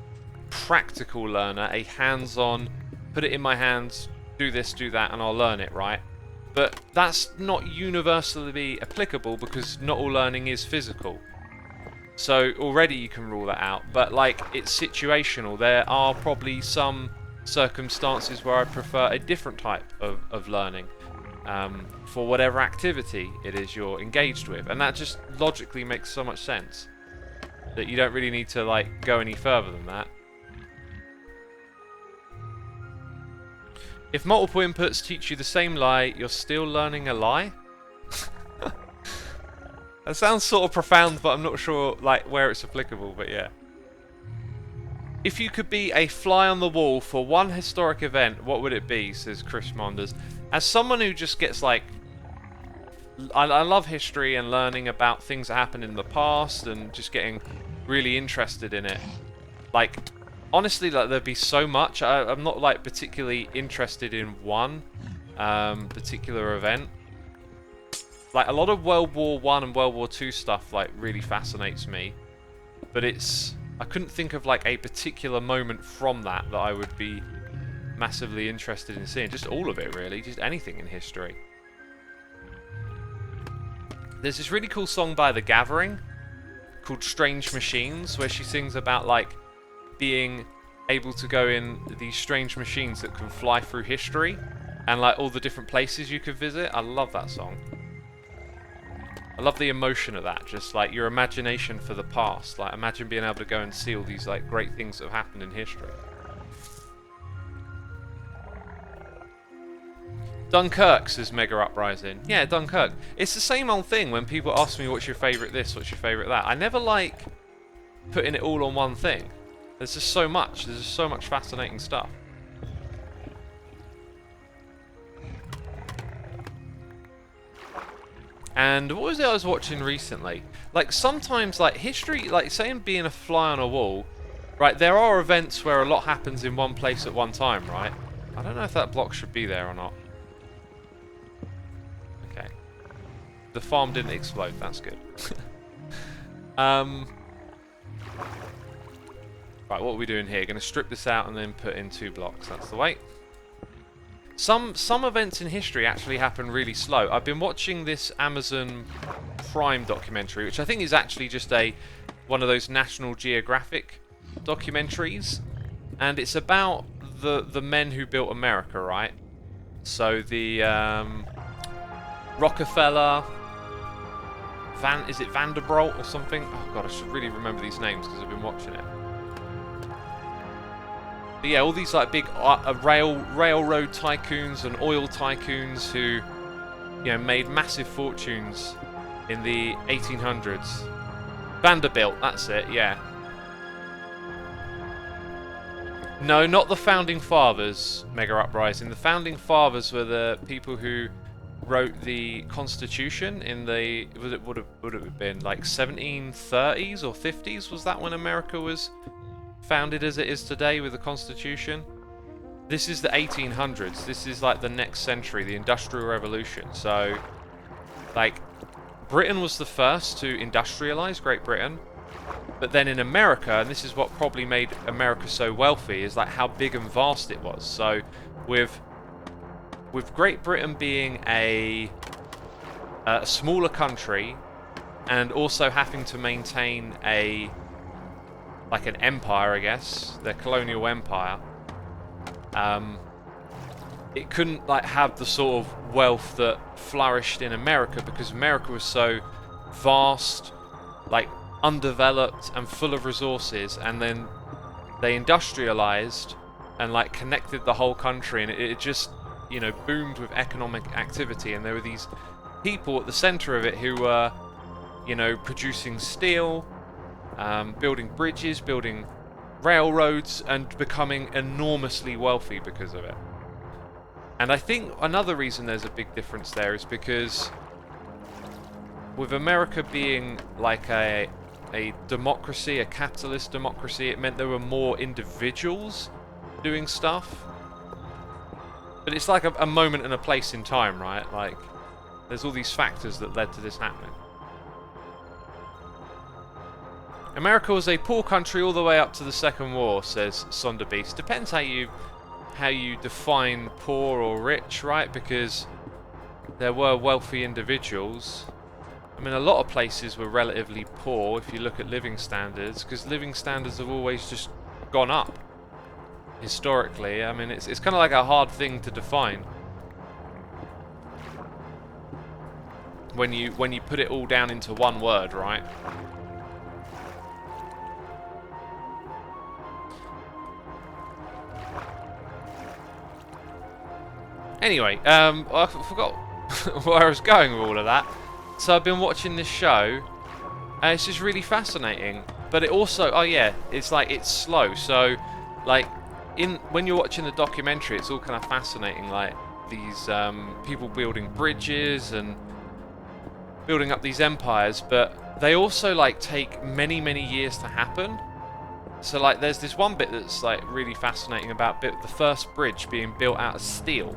practical learner, a hands-on, put it in my hands, do this, do that, and I'll learn it, right? But that's not universally applicable because not all learning is physical. So already you can rule that out, but, like, it's situational. There are probably some circumstances where I prefer a different type of learning for whatever activity it is you're engaged with, and that just logically makes so much sense that you don't really need to, like, go any further than that. If multiple inputs teach you the same lie, you're still learning a lie? That sounds sort of profound, but I'm not sure, like, where it's applicable, but yeah. If you could be a fly on the wall for one historic event, what would it be, says Chris Monders. As someone who just gets, like... I love history and learning about things that happened in the past and just getting really interested in it. Like, honestly, like, there'd be so much. I'm not, like, particularly interested in one particular event. Like, a lot of World War I and World War II stuff, like, really fascinates me. But it's... I couldn't think of, like, a particular moment from that I would be massively interested in seeing. Just all of it, really. Just anything in history. There's this really cool song by The Gathering called Strange Machines, where she sings about, like, being able to go in these strange machines that can fly through history and, like, all the different places you could visit. I love that song. I love the emotion of that, just, like, your imagination for the past. Like, imagine being able to go and see all these, like, great things that have happened in history. Dunkirk, says Mega Uprising. Yeah, Dunkirk. It's the same old thing when people ask me what's your favourite this, what's your favourite that. I never like putting it all on one thing. There's just so much. There's just so much fascinating stuff. And what was it I was watching recently? Like, sometimes, like, history, like, saying being a fly on a wall, right, there are events where a lot happens in one place at one time, right? I don't know if that block should be there or not. Okay. The farm didn't explode, that's good. Right, what are we doing here? Going to strip this out and then put in 2 blocks, that's the way. Some events in history actually happen really slow. I've been watching this Amazon Prime documentary, which I think is actually just one of those National Geographic documentaries, and it's about the men who built America, right? So the Rockefeller, is it Vanderbilt or something? Oh god, I should really remember these names because I've been watching it. But yeah, all these like big railroad tycoons and oil tycoons who, you know, made massive fortunes in the 1800s. Vanderbilt, that's it, yeah. No, not the Founding Fathers, Mega Uprising. The Founding Fathers were the people who wrote the Constitution in the... would it have been like 1730s or 50s? Was that when America was founded as it is today with the Constitution? This is the 1800s. This is like the next century, the Industrial Revolution. So, like, Britain was the first to industrialize, Great Britain. But then in America, and this is what probably made America so wealthy, is like how big and vast it was. So with Great Britain being a smaller country and also having to maintain like an empire, I guess, their colonial empire, it couldn't like have the sort of wealth that flourished in America because America was so vast, like undeveloped and full of resources, and then they industrialized and like connected the whole country, and it just, you know, boomed with economic activity. And there were these people at the center of it who were, you know, producing steel, building bridges, building railroads, and becoming enormously wealthy because of it. And I think another reason there's a big difference there is because with America being like a democracy, a capitalist democracy, it meant there were more individuals doing stuff. But it's like a moment and a place in time, right? Like, there's all these factors that led to this happening. America was a poor country all the way up to the Second War, says Sonderbeast. Depends how you define poor or rich, right? Because there were wealthy individuals. I mean, a lot of places were relatively poor if you look at living standards, because living standards have always just gone up historically. I mean, it's kind of like a hard thing to define when you put it all down into one word, right? Anyway, I forgot where I was going with all of that. So I've been watching this show, and it's just really fascinating. But it also, oh yeah, it's like, it's slow. So, like, when you're watching the documentary, it's all kind of fascinating. Like, these people building bridges and building up these empires. But they also, like, take many, many years to happen. So, like, there's this one bit that's, like, really fascinating about the first bridge being built out of steel.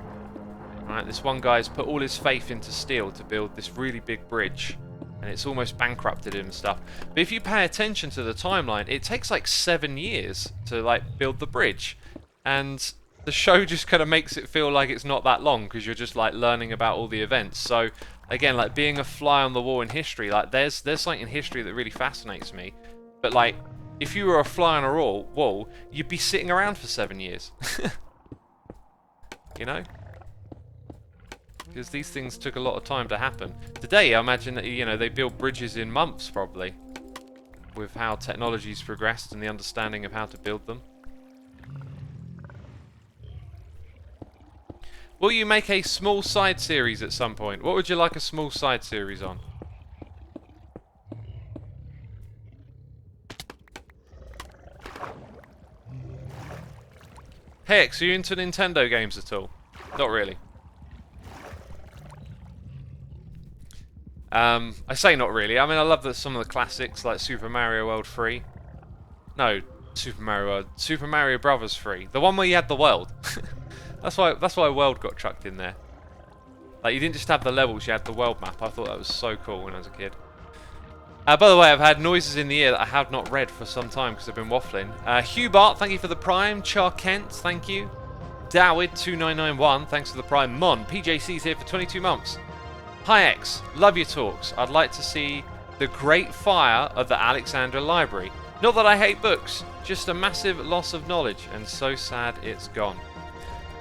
Right, this one guy's put all his faith into steel to build this really big bridge, and it's almost bankrupted him and stuff. But if you pay attention to the timeline, it takes like 7 years to like build the bridge, and the show just kind of makes it feel like it's not that long because you're just like learning about all the events. So again, like being a fly on the wall in history, like there's something in history that really fascinates me. But like, if you were a fly on a wall, you'd be sitting around for 7 years. You know? Because these things took a lot of time to happen. Today, I imagine that, you know, they build bridges in months, probably, with how technology's progressed and the understanding of how to build them. Will you make a small side series at some point? What would you like a small side series on? Hey X, are you into Nintendo games at all? Not really. I say not really. I mean, I love some of the classics like Super Mario World 3. No, Super Mario Brothers 3. The one where you had the world. That's why World got chucked in there. Like, you didn't just have the levels, you had the world map. I thought that was so cool when I was a kid. By the way, I've had noises in the ear that I have not read for some time because I've been waffling. Hugh Bart, thank you for the Prime. Char Kent, thank you. Dawid2991, thanks for the Prime. Mon, PJC's here for 22 months. Hi X, love your talks. I'd like to see the Great Fire of the Alexandria Library. Not that I hate books, just a massive loss of knowledge, and so sad it's gone.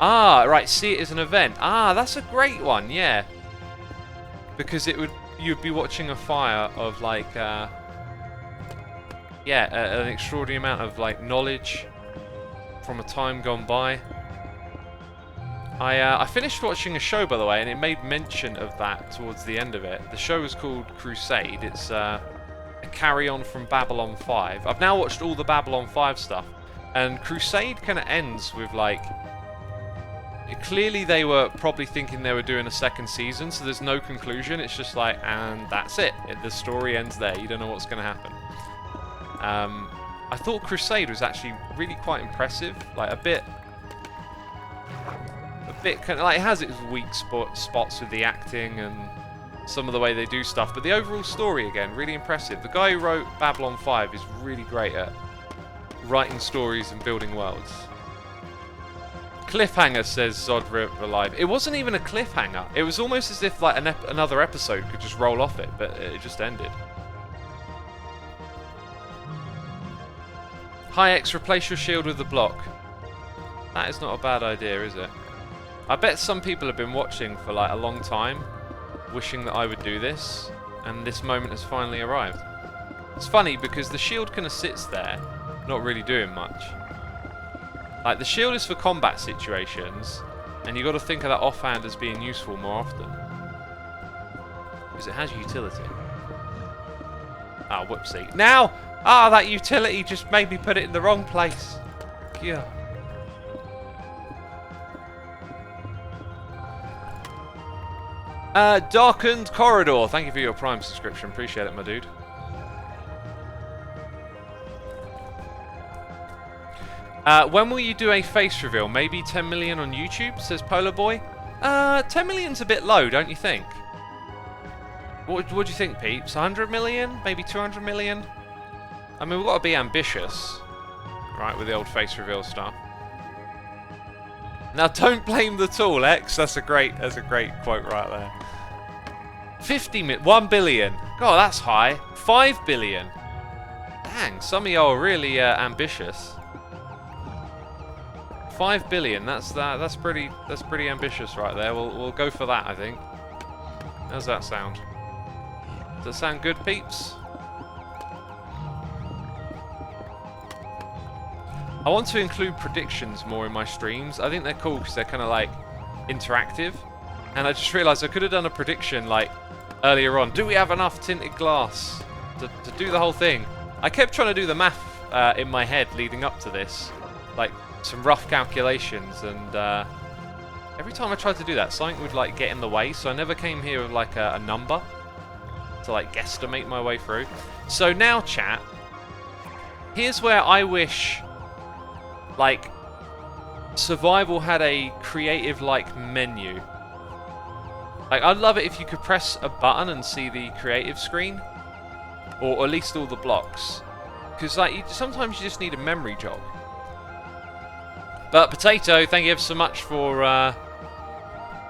Ah, right, see it as an event. Ah, that's a great one, yeah. Because you'd be watching a fire of like, an extraordinary amount of like knowledge from a time gone by. I finished watching a show, by the way, and it made mention of that towards the end of it. The show is called Crusade. It's a carry-on from Babylon 5. I've now watched all the Babylon 5 stuff, and Crusade kind of ends with like... Clearly they were probably thinking they were doing a second season, so there's no conclusion. It's just like, and that's it. The story ends there. You don't know what's going to happen. I thought Crusade was actually really quite impressive. Like a bit kind of like, it has its weak spots with the acting and some of the way they do stuff, but the overall story again really impressive. The guy who wrote Babylon 5 is really great at writing stories and building worlds. Cliffhanger, says Zod Alive. It wasn't even a cliffhanger. It was almost as if like another episode could just roll off it, but it just ended. Hi X, replace your shield with the block. That is not a bad idea, is it? I bet some people have been watching for like a long time, wishing that I would do this, and this moment has finally arrived. It's funny because the shield kind of sits there, not really doing much. Like, the shield is for combat situations, and you've got to think of that offhand as being useful more often. Because it has utility. Ah, whoopsie. Now! Ah, that utility just made me put it in the wrong place. Yeah. Darkened Corridor. Thank you for your Prime subscription. Appreciate it, my dude. When will you do a face reveal? Maybe 10 million on YouTube, says Polar Boy. 10 million's a bit low, don't you think? What do you think, peeps? 100 million? Maybe 200 million? I mean, we've got to be ambitious, right, with the old face reveal stuff. Now, don't blame the tool, X. That's a great quote right there. 1 billion. God, that's high. 5 billion. Dang, some of y'all are really ambitious. 5 billion. That's pretty ambitious right there. We'll go for that, I think. How's that sound? Does that sound good, peeps? I want to include predictions more in my streams. I think they're cool because they're kind of like interactive. And I just realised I could have done a prediction like earlier on. Do we have enough tinted glass to do the whole thing? I kept trying to do the math in my head leading up to this. Like some rough calculations, and every time I tried to do that, something would like get in the way. So I never came here with like a number to like guesstimate my way through. So now, chat, here's where I wish like survival had a creative like menu. Like, I'd love it if you could press a button and see the creative screen, or at least all the blocks, because like sometimes you just need a memory jog. But Potato, thank you ever so much for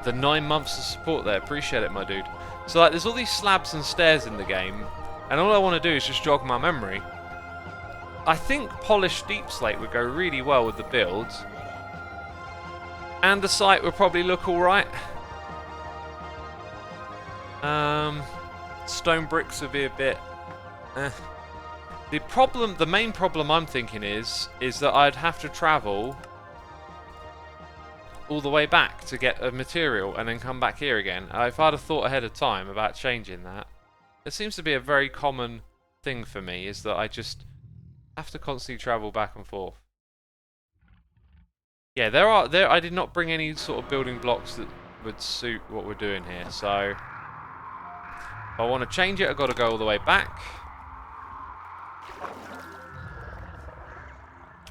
the 9 months of support there. Appreciate it, my dude. So like, there's all these slabs and stairs in the game, and all I want to do is just jog my memory. I think polished deep slate would go really well with the build, and the site would probably look alright. Stone bricks would be a bit... The main problem I'm thinking is that I'd have to travel all the way back to get a material and then come back here again. If I'd have thought ahead of time about changing that, it seems to be a very common thing for me, is that I just have to constantly travel back and forth. Yeah, I did not bring any sort of building blocks that would suit what we're doing here, so if I want to change it, I've got to go all the way back.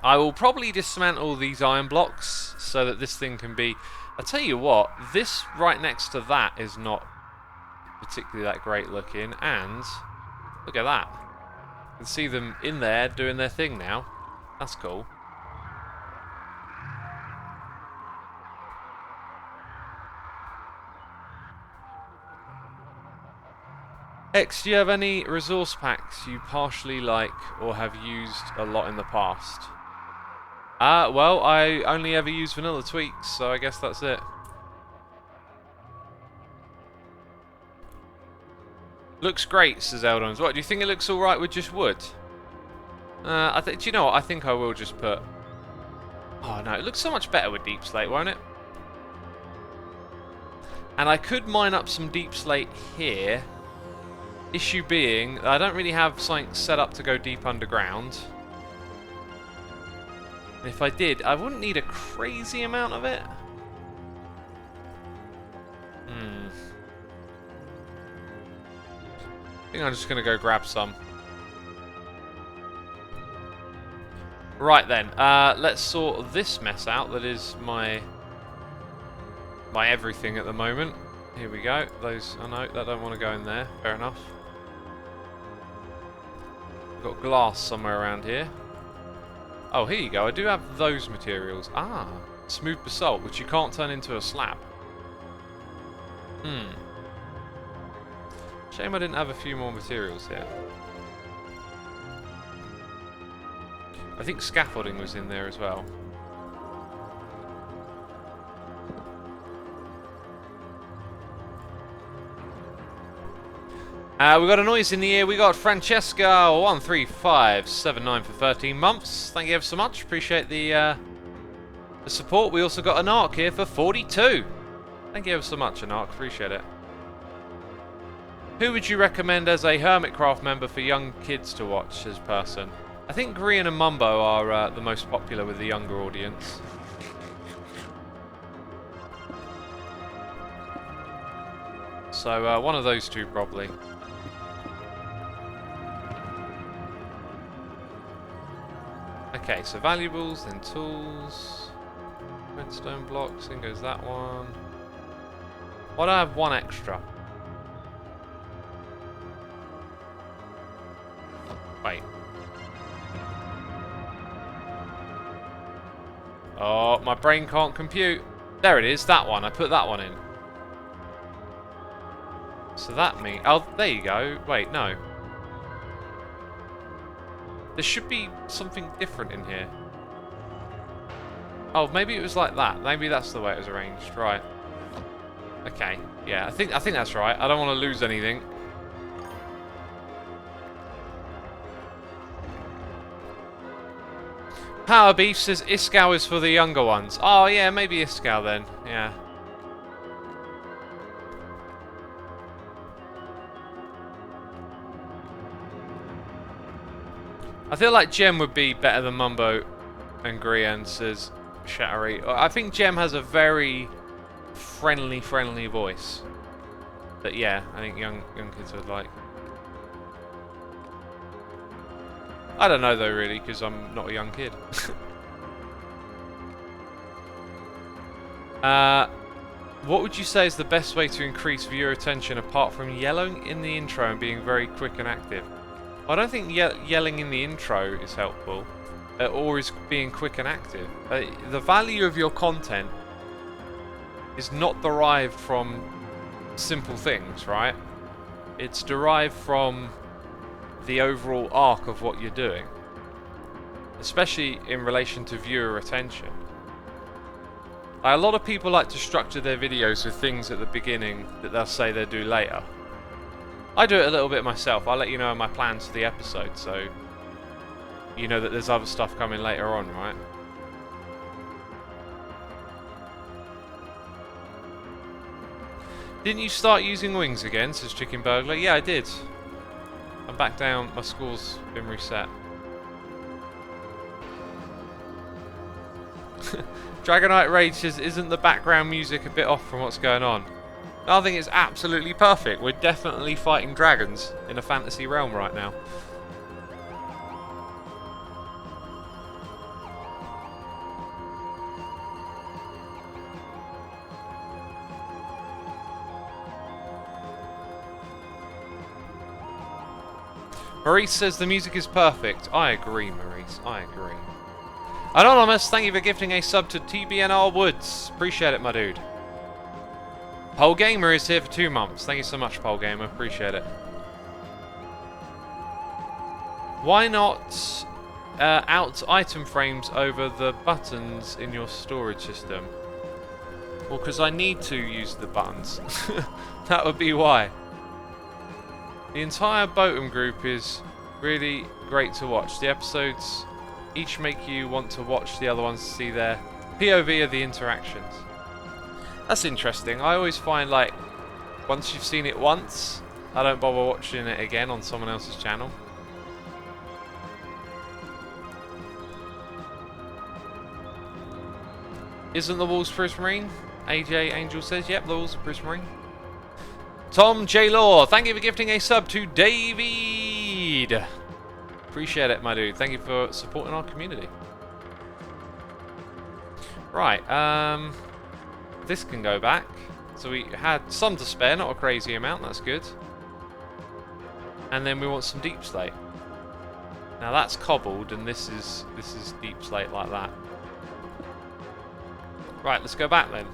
I will probably dismantle these iron blocks so that this thing can be... I'll tell you what, this right next to that is not particularly that great looking, and look at that. You can see them in there doing their thing now. That's cool. X, do you have any resource packs you partially like or have used a lot in the past? Well, I only ever use vanilla tweaks, so I guess that's it. Looks great, says Eldons. What, do you think it looks alright with just wood? Do you know what? I think I will just put... Oh no, it looks so much better with deep slate, won't it? And I could mine up some deep slate here. Issue being, I don't really have something set up to go deep underground. And if I did, I wouldn't need a crazy amount of it. I think I'm just going to go grab some. Right then, let's sort this mess out. That is my everything at the moment. Here we go. Those, oh no, that don't want to go in there. Fair enough. Got glass somewhere around here. Oh, here you go. I do have those materials. Ah, smooth basalt, which you can't turn into a slab. Shame I didn't have a few more materials here. I think scaffolding was in there as well. We got a noise in the ear. We got Francesca13579 for 13 months. Thank you ever so much. Appreciate the support. We also got an Arc here for 42. Thank you ever so much, Anarch. Appreciate it. Who would you recommend as a Hermitcraft member for young kids to watch as person? I think Grian and Mumbo are the most popular with the younger audience. So one of those two probably. Okay, so valuables, then tools, redstone blocks, in goes that one. Why do I have one extra? Wait. Oh, my brain can't compute. There it is, that one. I put that one in. So that means... Oh, there you go. Wait, no. There should be something different in here. Oh, maybe it was like that. Maybe that's the way it was arranged. Right. Okay. Yeah, I think that's right. I don't want to lose anything. Power Beef says Iskow is for the younger ones. Oh yeah, maybe Iskow then. Yeah. I feel like Gem would be better than Mumbo and Grian, says Shattery. I think Gem has a very friendly voice. But yeah, I think young kids would like. I don't know though really, because I'm not a young kid. What would you say is the best way to increase viewer attention apart from yelling in the intro and being very quick and active? I don't think yelling in the intro is helpful, or is being quick and active. The value of your content is not derived from simple things, right? It's derived from the overall arc of what you're doing, especially in relation to viewer attention. A lot of people like to structure their videos with things at the beginning that they'll say they'll do later. I do it a little bit myself. I'll let you know my plans for the episode, so you know that there's other stuff coming later on, right? Didn't you start using wings again, says Chicken Burglar? Yeah, I did. I'm back down. My score's been reset. Dragonite Rage says, isn't the background music a bit off from what's going on? I think it's absolutely perfect. We're definitely fighting dragons in a fantasy realm right now. Maurice says the music is perfect. I agree, Maurice. I agree. Anonymous, thank you for gifting a sub to TBNR Woods. Appreciate it, my dude. Pole Gamer is here for 2 months. Thank you so much, Pole Gamer. Appreciate it. Why not out item frames over the buttons in your storage system? Well, because I need to use the buttons. That would be why. The entire Boatum group is really great to watch. The episodes each make you want to watch the other ones to see their POV of the interactions. That's interesting. I always find, like, once you've seen it once, I don't bother watching it again on someone else's channel. Isn't the walls prismarine? AJ Angel says, yep, the walls are prismarine. Tom J. Law, thank you for gifting a sub to David. Appreciate it, my dude. Thank you for supporting our community. Right, this can go back. So we had some to spare, not a crazy amount, that's good. And then we want some deep slate. Now that's cobbled, and this is deep slate like that. Right, let's go back then.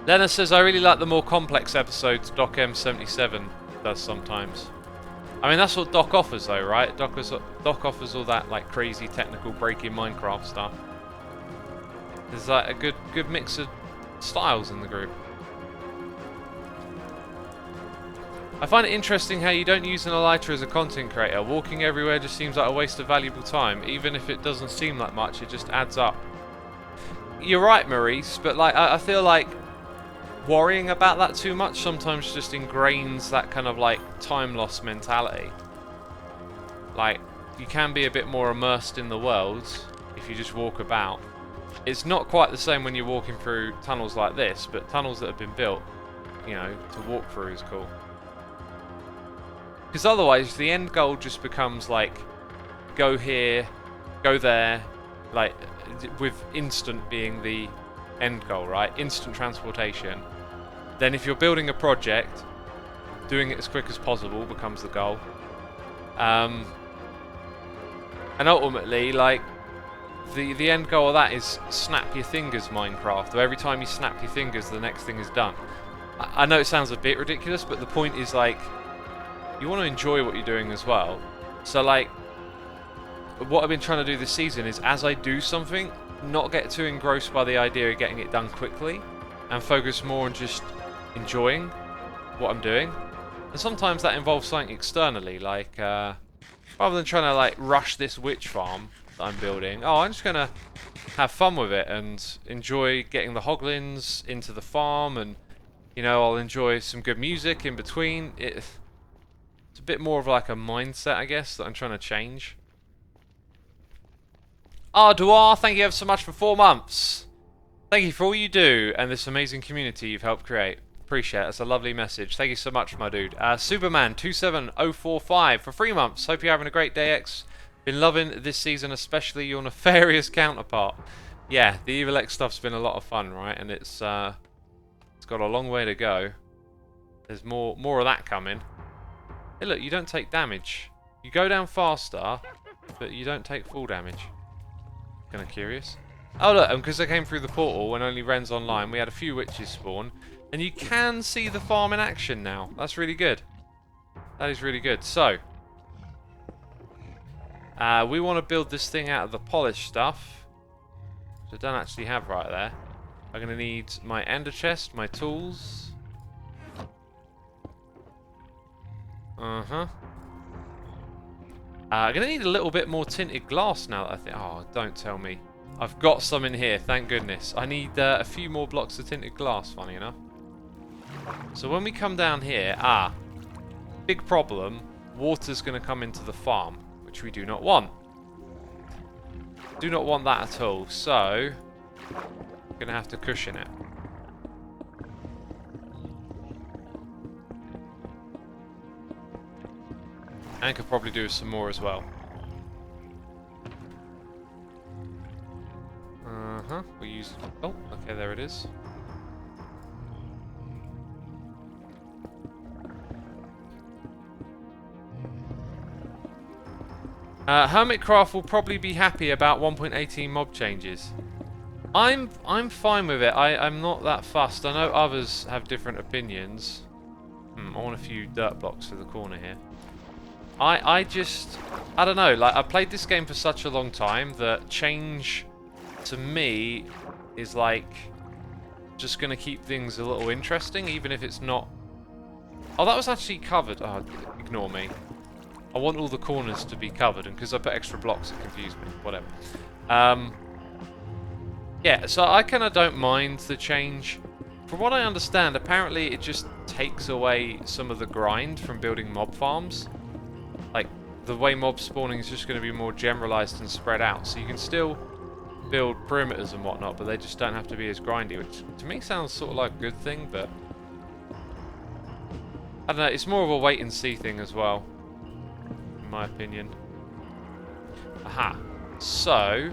Lena says, I really like the more complex episodes Doc M77 does sometimes. I mean, that's what Doc offers though, right? Doc offers all that like crazy technical breaking Minecraft stuff. There's like a good mix of styles in the group. I find it interesting how you don't use an elytra as a content creator. Walking everywhere just seems like a waste of valuable time. Even if it doesn't seem like much, it just adds up. You're right, Maurice, but like I feel like worrying about that too much sometimes just ingrains that kind of like time loss mentality. Like, you can be a bit more immersed in the world if you just walk about. It's not quite the same when you're walking through tunnels like this, but tunnels that have been built, you know, to walk through is cool. Because otherwise the end goal just becomes like, go here, go there, like with instant being the end goal, right? Instant transportation. Then if you're building a project, doing it as quick as possible becomes the goal. And ultimately, like, the end goal of that is snap your fingers Minecraft. Where every time you snap your fingers, the next thing is done. I know it sounds a bit ridiculous, but the point is, like, you want to enjoy what you're doing as well. So, like, what I've been trying to do this season is, as I do something, not get too engrossed by the idea of getting it done quickly, and focus more on just enjoying what I'm doing. And sometimes that involves something externally, like rather than trying to like rush this witch farm that I'm building, I'm just gonna have fun with it and enjoy getting the hoglins into the farm, and you know, I'll enjoy some good music in between. It's a bit more of like a mindset, I guess, that I'm trying to change. Ardoir, thank you ever so much for 4 months. Thank you for all you do and this amazing community you've helped create. Appreciate it. That's a lovely message. Thank you so much, my dude. Superman27045 for 3 months. Hope you're having a great day, X. Been loving this season, especially your nefarious counterpart. Yeah, the Evil X stuff's been a lot of fun, right? And it's got a long way to go. There's more of that coming. Hey, look, you don't take damage. You go down faster, but you don't take full damage. Kind of curious. Oh look, because I came through the portal when only Ren's online, we had a few witches spawn. And you can see the farm in action now. That's really good. That is really good. So, we want to build this thing out of the polished stuff, which I don't actually have right there. I'm going to need my ender chest, my tools. I'm going to need a little bit more tinted glass now that I think... Oh, don't tell me. I've got some in here, thank goodness. I need a few more blocks of tinted glass, funny enough. So when we come down here... big problem. Water's going to come into the farm, which we do not want. Do not want that at all, so... we're going to have to cushion it. And could probably do some more as well. We use... Oh, okay, there it is. Hermitcraft will probably be happy about 1.18 mob changes. I'm fine with it. I'm not that fussed. I know others have different opinions. I want a few dirt blocks for the corner here. I don't know, like, I played this game for such a long time that change, to me, is like, just going to keep things a little interesting, even if it's not... Oh, that was actually covered. Oh, ignore me. I want all the corners to be covered, and because I put extra blocks, it confused me. Whatever. Yeah, so I kind of don't mind the change. From what I understand, apparently it just takes away some of the grind from building mob farms. Like, the way mob spawning is just going to be more generalized and spread out, so you can still build perimeters and whatnot, but they just don't have to be as grindy, which to me sounds sort of like a good thing, but I don't know, it's more of a wait and see thing as well, in my opinion. Aha. So,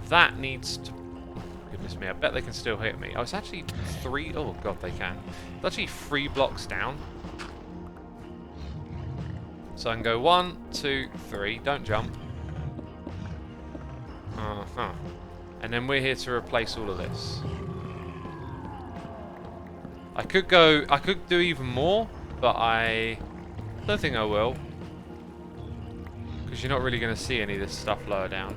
that needs to... Goodness me, I bet they can still hit me. Oh, it's actually 3... Oh, God, they can. It's actually 3 blocks down. So I can go 1, 2, 3. Don't jump. And then we're here to replace all of this. I could do even more, but I don't think I will. Because you're not really going to see any of this stuff lower down.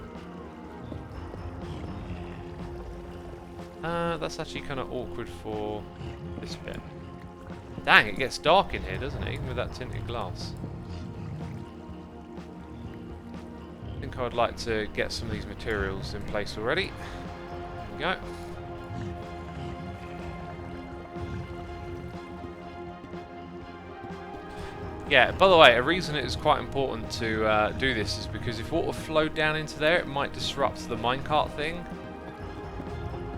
That's actually kind of awkward for this bit. Dang, it gets dark in here, doesn't it? Even with that tinted glass. I think I'd like to get some of these materials in place already. There we go. Yeah, by the way, a reason it is quite important to do this is because if water flowed down into there, it might disrupt the minecart thing.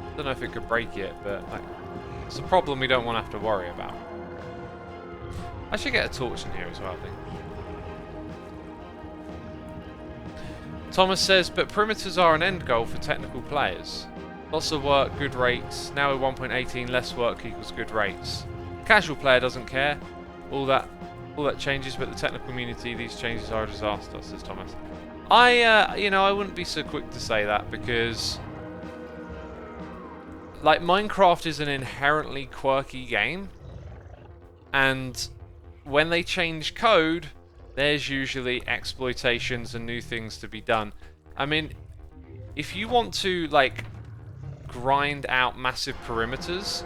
I don't know if it could break it, but like, it's a problem we don't want to have to worry about. I should get a torch in here as well, I think. Thomas says, but perimeters are an end goal for technical players. Lots of work, good rates. Now with 1.18, less work equals good rates. Casual player doesn't care. All that changes, but the technical community, these changes are a disaster, says Thomas. You know, I wouldn't be so quick to say that because, like, Minecraft is an inherently quirky game, and when they change code, there's usually exploitations and new things to be done. I mean, if you want to, like, grind out massive perimeters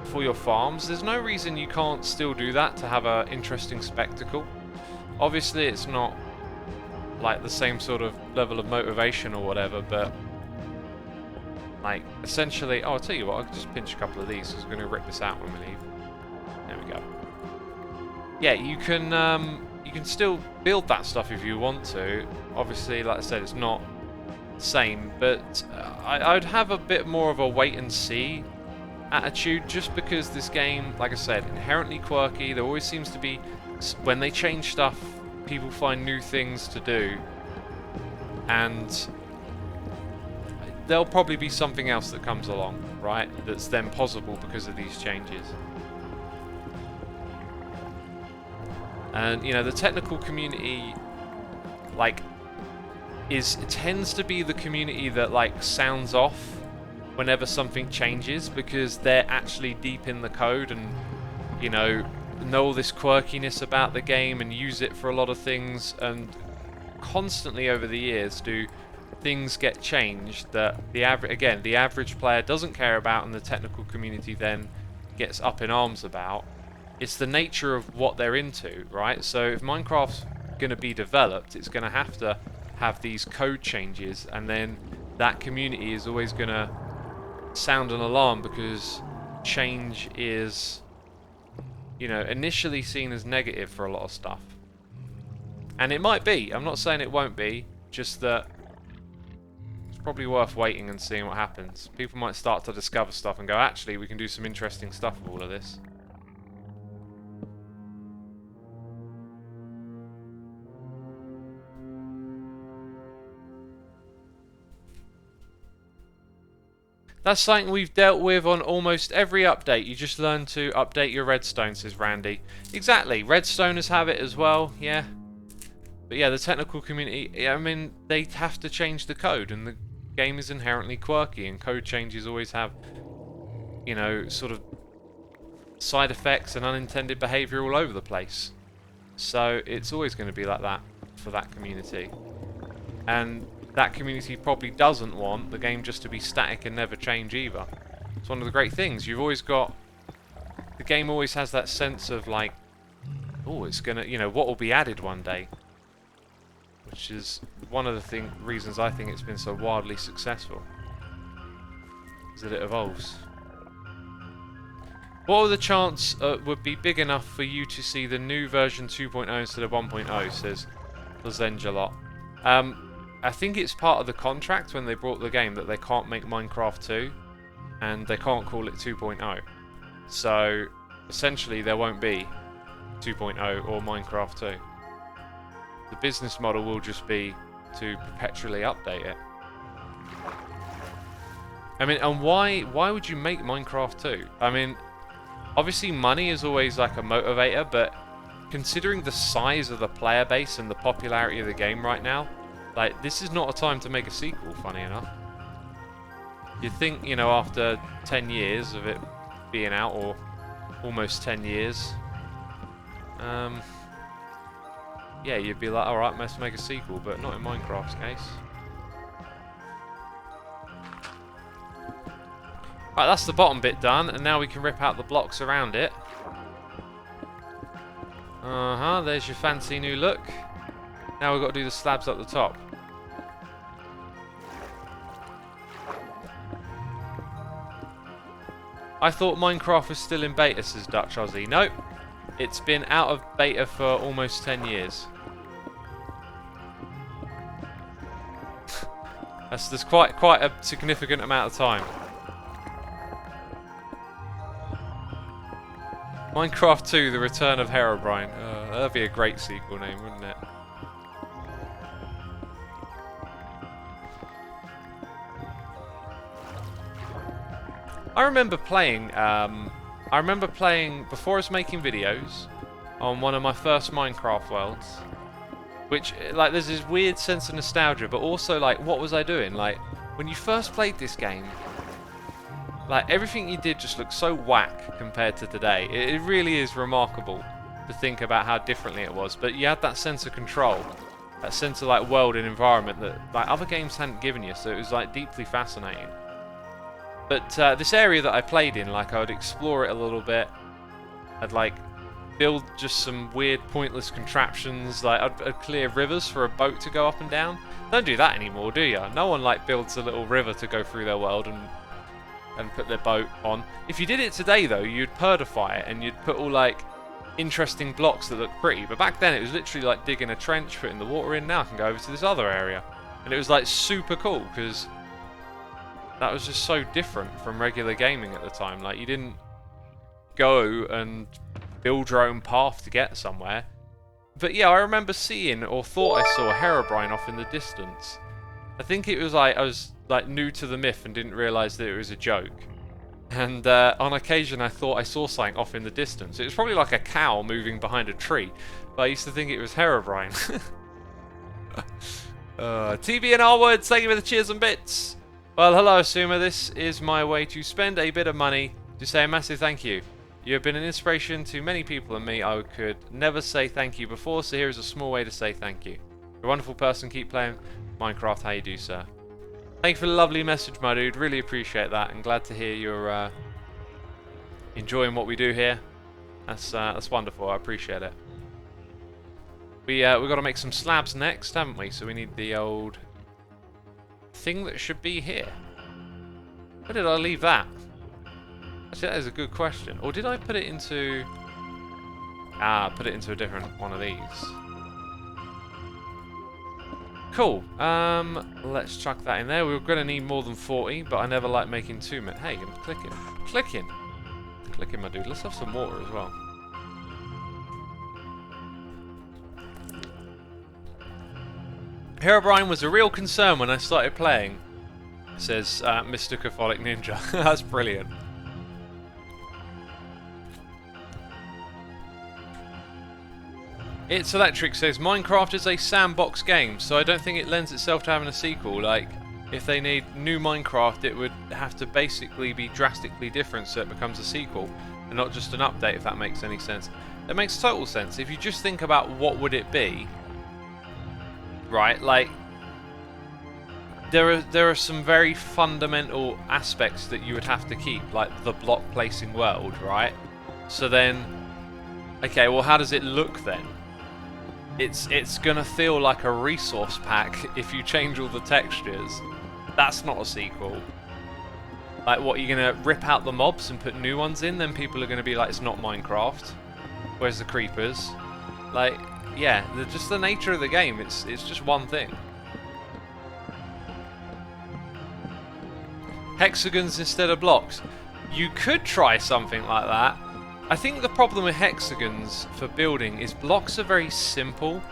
for your farms, there's no reason you can't still do that to have an interesting spectacle. Obviously, it's not, like, the same sort of level of motivation or whatever, but, like, essentially... Oh, I'll tell you what, I can just pinch a couple of these, because we're going to rip this out when we leave. There we go. Yeah, you can still build that stuff if you want to. Obviously, like I said, it's not the same, but I'd have a bit more of a wait and see attitude, just because this game, like I said, inherently quirky. There always seems to be, when they change stuff, people find new things to do, and there'll probably be something else that comes along, right, that's then possible because of these changes. And, you know, the technical community, like, tends to be the community that, like, sounds off whenever something changes, because they're actually deep in the code and, you know all this quirkiness about the game and use it for a lot of things, and constantly over the years do things get changed that the average player doesn't care about, and the technical community then gets up in arms about. It's the nature of what they're into, right? So if Minecraft's going to be developed, it's going to have these code changes, and then that community is always going to sound an alarm, because change is, you know, initially seen as negative for a lot of stuff. And it might be. I'm not saying it won't be, just that it's probably worth waiting and seeing what happens. People might start to discover stuff and go, actually, we can do some interesting stuff with all of this. That's something we've dealt with on almost every update. You just learn to update your redstone, says Randy. Exactly. Redstoners have it as well, yeah. But yeah, the technical community, I mean, they have to change the code, and the game is inherently quirky, and code changes always have, you know, sort of side effects and unintended behaviour all over the place. So it's always going to be like that for that community. And that community probably doesn't want the game just to be static and never change either. It's one of the great things. You've always got... The game always has that sense of like, oh, it's going to, you know, what will be added one day. Which is one of the reasons I think it's been so wildly successful. Is that it evolves. What are the chance would be big enough for you to see the new version 2.0 instead of 1.0, says Lozengelot. I think it's part of the contract when they brought the game that they can't make Minecraft 2 and they can't call it 2.0. So essentially there won't be 2.0 or Minecraft 2. The business model will just be to perpetually update it. I mean, and why would you make Minecraft 2? I mean, obviously money is always like a motivator, but considering the size of the player base and the popularity of the game right now, like, this is not a time to make a sequel, funny enough. You'd think, you know, after 10 years of it being out, or almost 10 years, yeah, you'd be like, alright, let's make a sequel, but not in Minecraft's case. Right, that's the bottom bit done, and now we can rip out the blocks around it. There's your fancy new look. Now we've got to do the slabs up the top. I thought Minecraft was still in beta, says Dutch Aussie. Nope. It's been out of beta for almost 10 years. That's quite a significant amount of time. Minecraft 2, The Return of Herobrine. That'd be a great sequel name, wouldn't it? I remember playing before I was making videos on one of my first Minecraft worlds, which, like, there's this weird sense of nostalgia, but also, like, what was I doing? Like, when you first played this game, like, everything you did just looked so whack compared to today. It really is remarkable to think about how differently it was, but you had that sense of control, that sense of, like, world and environment that, like, other games hadn't given you, so it was, like, deeply fascinating. But this area that I played in, like, I would explore it a little bit. I'd, like, build just some weird, pointless contraptions. Like, I'd clear rivers for a boat to go up and down. Don't do that anymore, do you? No one, like, builds a little river to go through their world and put their boat on. If you did it today, though, you'd purify it and you'd put all, like, interesting blocks that look pretty. But back then, it was literally like digging a trench, putting the water in. Now I can go over to this other area. And it was, like, super cool because that was just so different from regular gaming at the time. Like, you didn't go and build your own path to get somewhere. But yeah, I remember seeing, or thought I saw, Herobrine off in the distance. I think it was like I was like new to the myth and didn't realise that it was a joke. And on occasion I thought I saw something off in the distance. It was probably like a cow moving behind a tree, but I used to think it was Herobrine. TB and R-Words, thank you for the cheers and bits. Well, hello Xisuma, this is my way to spend a bit of money to say a massive thank you. You have been an inspiration to many people and me. I could never say thank you before, so here is a small way to say thank you. You're a wonderful person, keep playing Minecraft, how you do, sir. Thank you for the lovely message, my dude, really appreciate that, and glad to hear you're enjoying what we do here. That's wonderful, I appreciate it. We've got to make some slabs next, haven't we? So we need the old thing that should be here. Where did I leave that? Actually, that is a good question. Or did I put it into... put it into a different one of these. Cool. Let's chuck that in there. We're going to need more than 40, but I never like making too many. Hey, I'm clicking. Clicking. Clicking, my dude. Let's have some water as well. Herobrine was a real concern when I started playing, says Mr. Catholic Ninja. That's brilliant. It's Electric says Minecraft is a sandbox game, so I don't think it lends itself to having a sequel. Like, If they need new Minecraft, it would have to basically be drastically different so it becomes a sequel and not just an update, if that makes any sense. It makes total sense. If you just think about what would it be, right, like, there are some very fundamental aspects that you would have to keep, like the block placing world, right? So then, okay, well, how does it look then? It's gonna feel like a resource pack if you change all the textures. That's not a sequel. Like, what, you're gonna rip out the mobs and put new ones in? Then people are gonna be like, it's not Minecraft. Where's the creepers? Like, yeah, just the nature of the game. It's just one thing. Hexagons instead of blocks. You could try something like that. I think the problem with hexagons for building is blocks are very simple.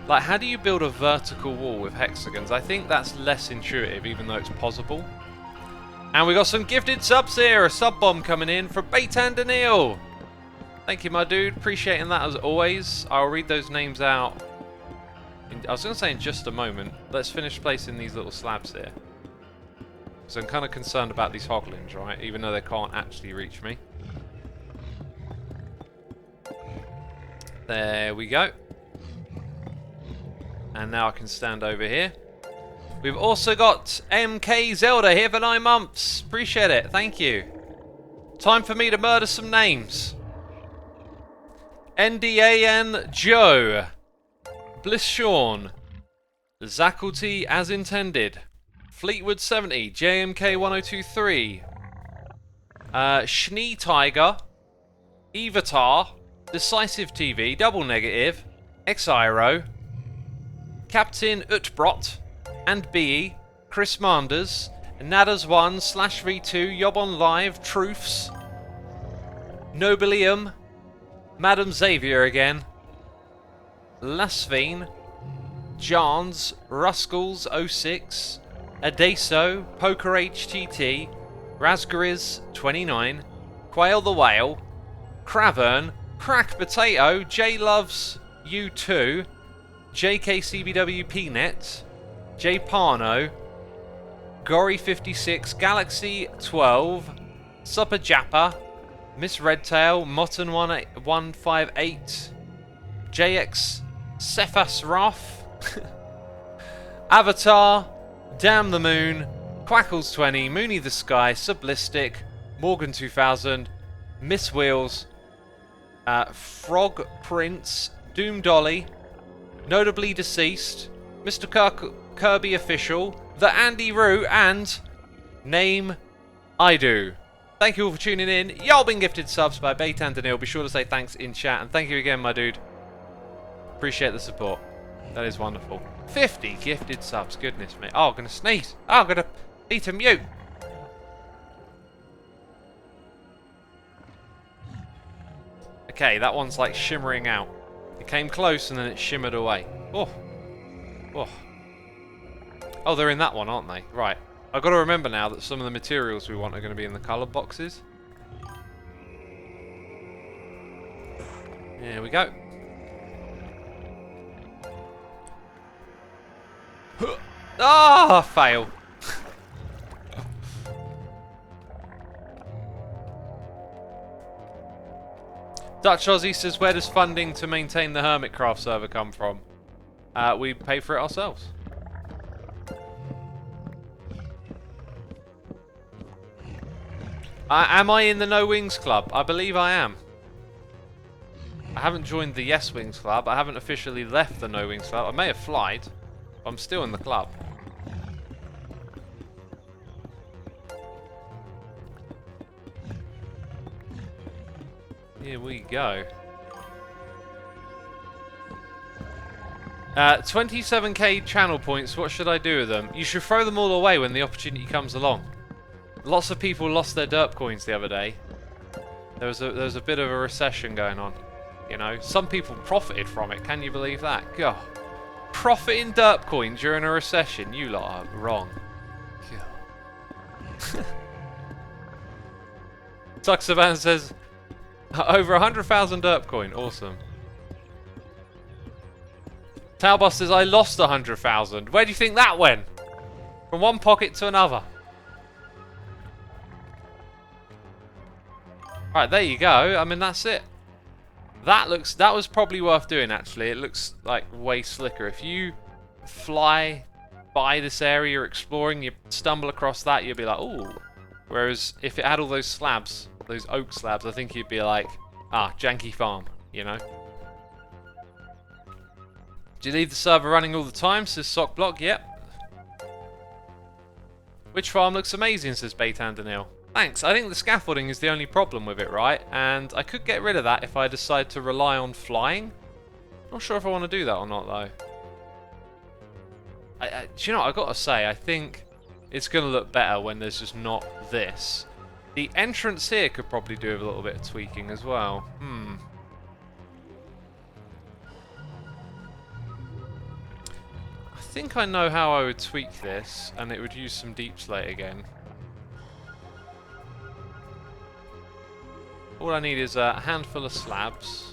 Like, how do you build a vertical wall with hexagons? I think that's less intuitive, even though it's possible. And we got some gifted subs here. A sub bomb coming in from Baitan Daniil. Thank you, my dude. Appreciating that as always. I'll read those names out. I was going to say in just a moment. Let's finish placing these little slabs here. So I'm kind of concerned about these hoglins, right? Even though they can't actually reach me. There we go. And now I can stand over here. We've also got MK Zelda here for 9 months. Appreciate it. Thank you. Time for me to murder some names. NDAN Joe. Bliss Sean. Zacklety as intended. Fleetwood 70, JMK 1023, Schnee Tiger, Evatar, Decisive TV, Double Negative, Xiro, Captain Utbrot, and BE, Chris Manders, Nadas1, /V2, Yobon Live, Truths, Nobilium, Madam Xavier again, Lasvine, Jans, Ruscles 06, Adeso, Poker HTT, Raspberries 29, Quail the Whale, Cravern, Crack Potato, J Loves U2, JKCBW Pnet, J Parno, Gory 56, Galaxy 12, Supper Jappa, Miss Redtail, Motten 158, JX Cephas Roth, Avatar, Damn the Moon, Quackles 20, Mooney the Sky, Sublistic, Morgan 2000, Miss Wheels, Frog Prince, Doom Dolly, Notably Deceased, Mr. Kirby Official, The Andy Roo, and Name I Do. Thank you all for tuning in. Y'all been gifted subs by Baitan Daniil. Be sure to say thanks in chat, and thank you again, my dude. Appreciate the support. That is wonderful. 50 gifted subs, goodness me. Oh, I'm gonna sneeze. Oh, I'm gonna need to mute. Okay, that one's like shimmering out. It came close and then it shimmered away. Oh. Oh. Oh, they're in that one, aren't they? Right. I've got to remember now that some of the materials we want are going to be in the colour boxes. There we go. Ah, fail. Dutch Aussie says, where does funding to maintain the Hermitcraft server come from? We pay for it ourselves. Am I in the No Wings Club? I believe I am. I haven't joined the Yes Wings Club. I haven't officially left the No Wings Club. I may have flied. But I'm still in the club. Here we go. 27k channel points. What should I do with them? You should throw them all away when the opportunity comes along. Lots of people lost their derp coins the other day. There was a bit of a recession going on. You know, some people profited from it. Can you believe that? God. Profiting derp coins during a recession? You lot are wrong. Tuxavan says, over 100,000 derp coin. Awesome. Talbot says, I lost 100,000. Where do you think that went? From one pocket to another. Right, there you go. I mean, that's it. That was probably worth doing, actually. It looks like way slicker. If you fly by this area you're exploring, you stumble across that, you'll be like, ooh. Whereas if it had all those slabs, those oak slabs, I think you'd be like, ah, janky farm, you know? Do you leave the server running all the time, says Sockblock? Yep. Which farm looks amazing, says Baitan Daniil. Thanks. I think the scaffolding is the only problem with it, right? And I could get rid of that if I decide to rely on flying. Not sure if I want to do that or not, though. Do you know what? I've got to say, I think it's going to look better when there's just not this. The entrance here could probably do with a little bit of tweaking as well. I think I know how I would tweak this, and it would use some deep slate again. All I need is a handful of slabs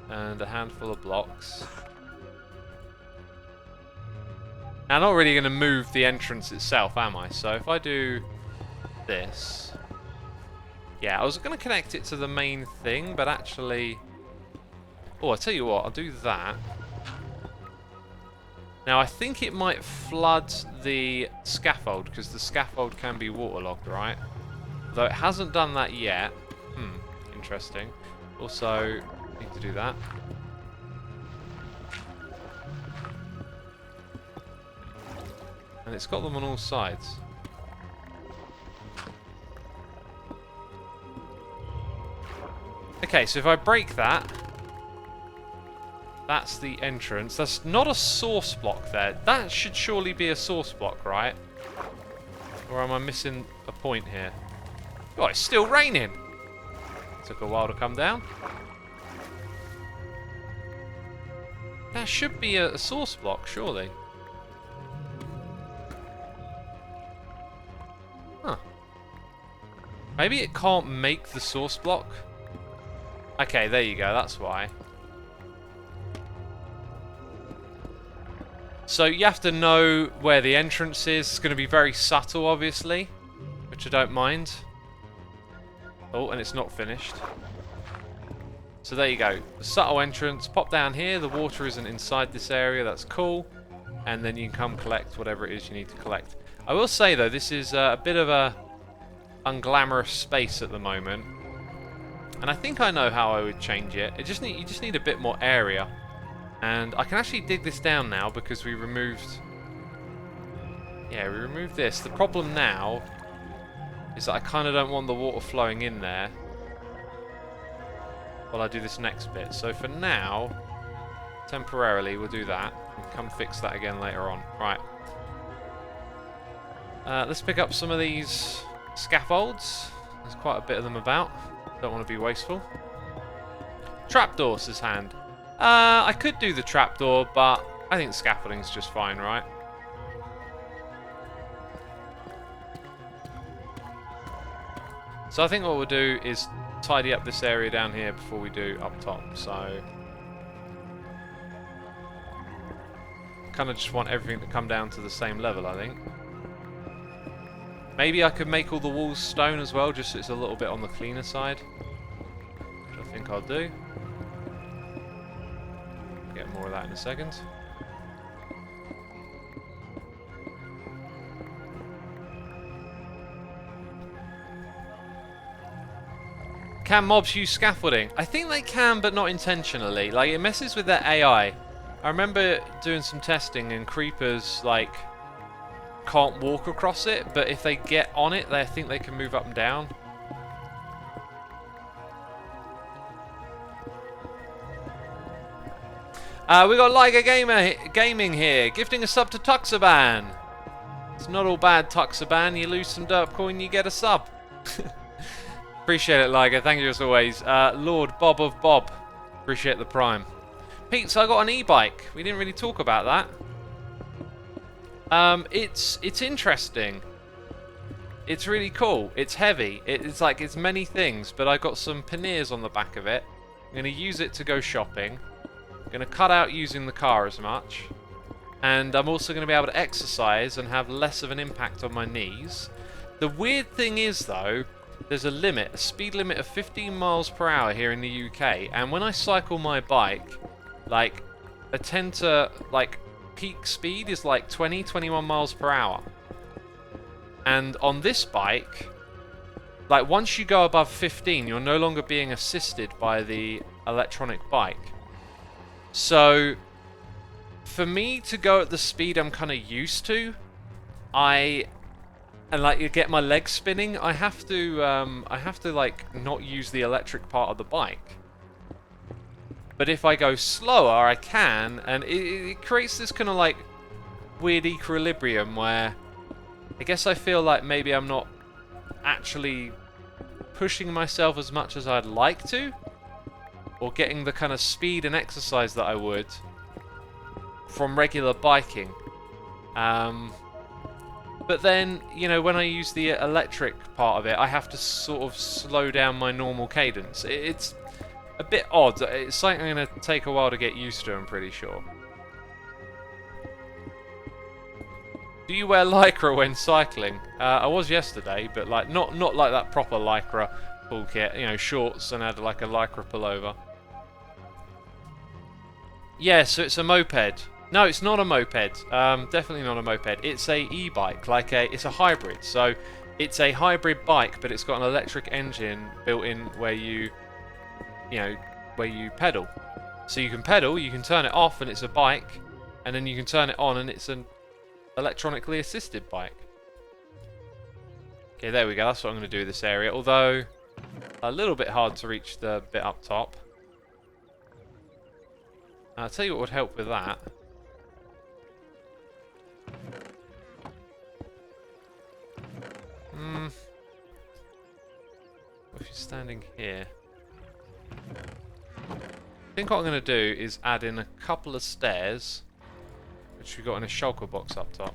and a handful of blocks. Now, I'm not really going to move the entrance itself, am I? So if I do this... Yeah, I was going to connect it to the main thing, but actually... Oh, I'll tell you what, I'll do that. Now, I think it might flood the scaffold, because the scaffold can be waterlogged, right? Though it hasn't done that yet. Interesting. Also, need to do that. And it's got them on all sides. Okay, so if I break that, that's the entrance. That's not a source block there. That should surely be a source block, right? Or am I missing a point here? Oh, it's still raining. Took a while to come down. That should be a source block, surely. Huh. Maybe it can't make the source block? Okay, there you go, that's why. So you have to know where the entrance is. It's going to be very subtle, obviously, which I don't mind. Oh, and it's not finished. So there you go. The subtle entrance. Pop down here. The water isn't inside this area. That's cool. And then you can come collect whatever it is you need to collect. I will say, though, this is a bit of a unglamorous space at the moment. And I think I know how I would change it. You just need a bit more area. And I can actually dig this down now because we removed... Yeah, we removed this. The problem now is that I kind of don't want the water flowing in there while I do this next bit. So for now, temporarily, we'll do that. And come fix that again later on. Right. Let's pick up some of these scaffolds. There's quite a bit of them about. Don't want to be wasteful. Trapdoor, says Hand. I could do the trapdoor, but I think scaffolding's just fine, right? So I think what we'll do is tidy up this area down here before we do up top. So kind of just want everything to come down to the same level, I think. Maybe I could make all the walls stone as well, just so it's a little bit on the cleaner side. Which I think I'll do. Get more of that in a second. Can mobs use scaffolding? I think they can, but not intentionally. Like, it messes with their AI. I remember doing some testing and creepers, like, can't walk across it, but if they get on it, I think they can move up and down. We got Liger Gaming here, gifting a sub to Tuxaban. It's not all bad, Tuxaban. You lose some derp coin, you get a sub. Appreciate it, Liger. Thank you as always. Lord Bob of Bob. Appreciate the prime. Pete, so I got an e-bike. We didn't really talk about that. It's interesting. It's really cool. It's heavy. It's like it's many things, but I got some panniers on the back of it. I'm going to use it to go shopping. I'm going to cut out using the car as much. And I'm also going to be able to exercise and have less of an impact on my knees. The weird thing is, though, there's a limit, a speed limit of 15 miles per hour here in the UK. And when I cycle my bike, like, I tend to, like, peak speed is like 21 miles per hour. And on this bike, like, once you go above 15, you're no longer being assisted by the electronic bike. So, for me to go at the speed I'm kind of used to, and like you get my legs spinning, I have to like not use the electric part of the bike. But if I go slower, I can, and it creates this kind of like weird equilibrium where I guess I feel like maybe I'm not actually pushing myself as much as I'd like to, or getting the kind of speed and exercise that I would from regular biking. But then, you know, when I use the electric part of it, I have to sort of slow down my normal cadence. It's a bit odd. It's something I'm going to take a while to get used to, I'm pretty sure. Do you wear lycra when cycling? I was yesterday, but like not like that proper lycra full kit. You know, shorts and had like a lycra pullover. Yeah, so it's a moped. No, it's not a moped. Definitely not a moped. It's a e-bike, it's a hybrid. So it's a hybrid bike, but it's got an electric engine built in where you pedal. So you can pedal, you can turn it off, and it's a bike, and then you can turn it on, and it's an electronically assisted bike. Okay, there we go. That's what I'm going to do with this area. Although a little bit hard to reach the bit up top. I'll tell you what would help with that. If you're standing here, I think what I'm going to do is add in a couple of stairs, which we've got in a shulker box up top.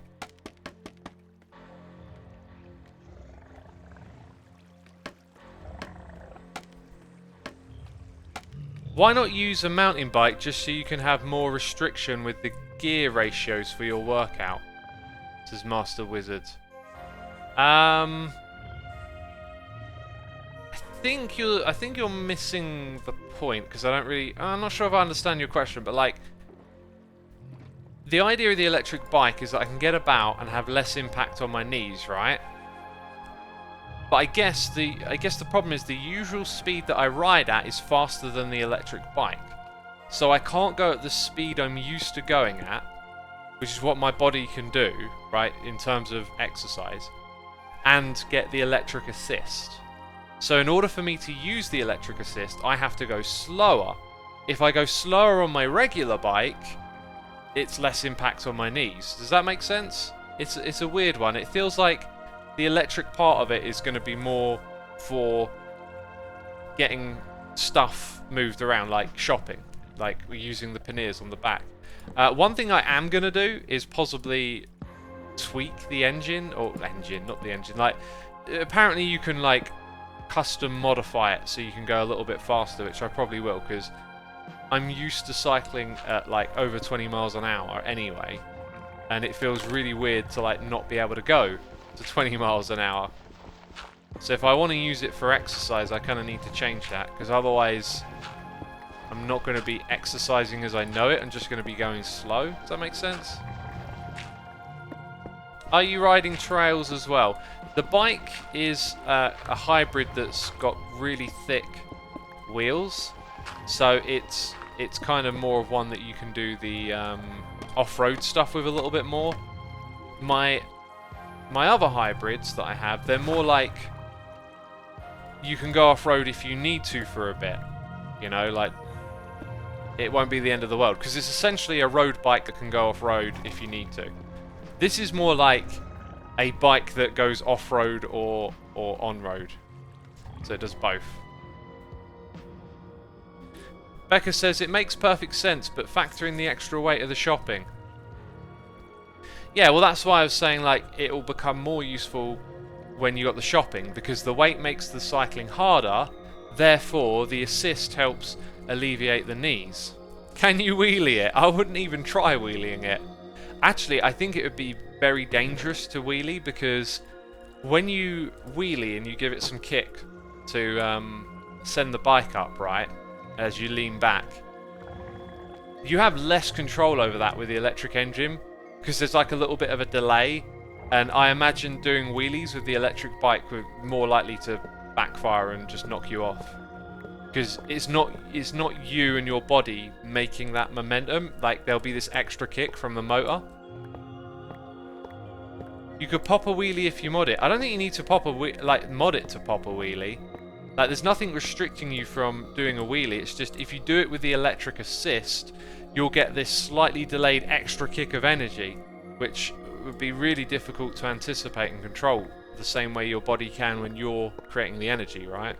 Why not use a mountain bike just so you can have more restriction with the gear ratios for your workout? Says Master Wizard. I think you're missing the point, because I'm not sure if I understand your question, but like the idea of the electric bike is that I can get about and have less impact on my knees, right? But I guess the problem is the usual speed that I ride at is faster than the electric bike. So I can't go at the speed I'm used to going at, which is what my body can do, right, in terms of exercise, and get the electric assist. So in order for me to use the electric assist, I have to go slower. If I go slower on my regular bike, it's less impact on my knees. Does that make sense? It's a weird one. It feels like the electric part of it is going to be more for getting stuff moved around, like shopping, like using the panniers on the back. One thing I am going to do is possibly tweak the engine, not the engine. Like, apparently you can like custom modify it so you can go a little bit faster, which I probably will, because I'm used to cycling at like over 20 miles an hour anyway, and it feels really weird to like not be able to go to 20 miles an hour. So if I want to use it for exercise, I kind of need to change that, because otherwise I'm not going to be exercising as I know it. I'm just going to be going slow. Does that make sense? Are you riding trails as well? The bike is a hybrid that's got really thick wheels, so it's kind of more of one that you can do the off-road stuff with a little bit more. My other hybrids that I have, they're more like you can go off-road if you need to for a bit. You know, like it won't be the end of the world, because it's essentially a road bike that can go off-road if you need to. This is more like a bike that goes off-road or on-road. So it does both. Becca says, it makes perfect sense, but factor in the extra weight of the shopping. Yeah, well that's why I was saying like it will become more useful when you got the shopping, because the weight makes the cycling harder, therefore the assist helps alleviate the knees. Can you wheelie it? I wouldn't even try wheeling it. Actually, I think it would be very dangerous to wheelie, because when you wheelie and you give it some kick to send the bike up, right, as you lean back, you have less control over that with the electric engine, because there's like a little bit of a delay, and I imagine doing wheelies with the electric bike would more likely to backfire and just knock you off, because it's not you and your body making that momentum. Like, there'll be this extra kick from the motor. You could pop a wheelie if you mod it. I don't think you need to mod it to pop a wheelie. Like, there's nothing restricting you from doing a wheelie. It's just if you do it with the electric assist, you'll get this slightly delayed extra kick of energy, which would be really difficult to anticipate and control, the same way your body can when you're creating the energy, right?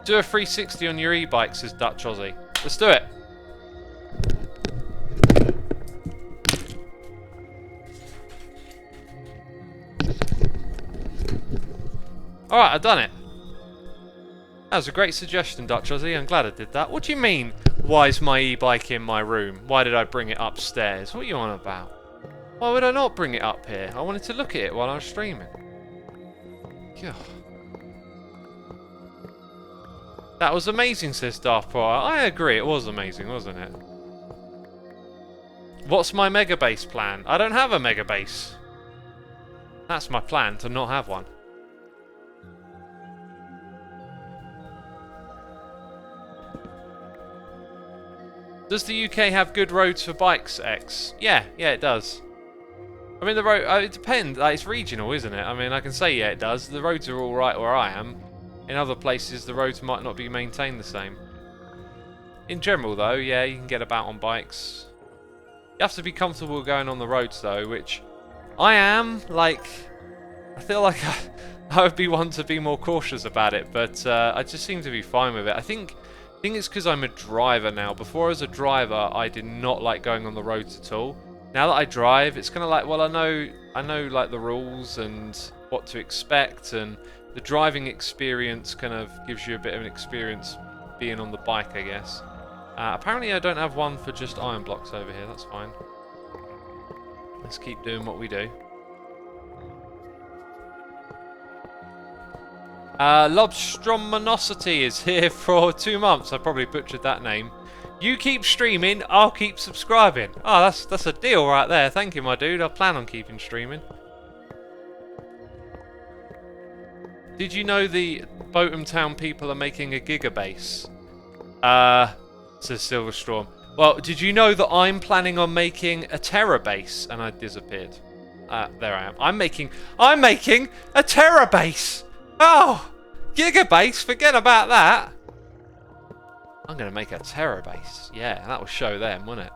Do a 360 on your e-bike, says Dutch Aussie. Let's do it. Alright, I've done it. That was a great suggestion, Dutch Aussie. I'm glad I did that. What do you mean, why is my e-bike in my room? Why did I bring it upstairs? What are you on about? Why would I not bring it up here? I wanted to look at it while I was streaming. God. That was amazing, says Darth Pryor. I agree, it was amazing, wasn't it? What's my mega base plan? I don't have a mega base. That's my plan, to not have one. Does the UK have good roads for bikes, X? Yeah, it does. I mean, the road, it depends. Like, it's regional, isn't it? I mean, I can say, yeah, it does. The roads are all right where I am. In other places, the roads might not be maintained the same. In general, though, yeah, you can get about on bikes. You have to be comfortable going on the roads, though, which I am. Like, I feel like I would be one to be more cautious about it, but I just seem to be fine with it. I think it's because I'm a driver now. Before, as a driver, I did not like going on the roads at all. Now that I drive, it's kind of like, well, I know like the rules and what to expect, and the driving experience kind of gives you a bit of an experience being on the bike, I guess. Apparently, I don't have one for just iron blocks over here. That's fine. Let's keep doing what we do. Lobstromonosity is here for 2 months. I probably butchered that name. You keep streaming, I'll keep subscribing. Oh, that's a deal right there. Thank you, my dude. I plan on keeping streaming. Did you know the Botham Town people are making a gigabase? Says Silverstrom. Well, did you know that I'm planning on making a terabase? And I disappeared. There I am. I'm making a terabase. Oh, gigabase, forget about that. I'm going to make a terabase. Yeah, that will show them, won't it?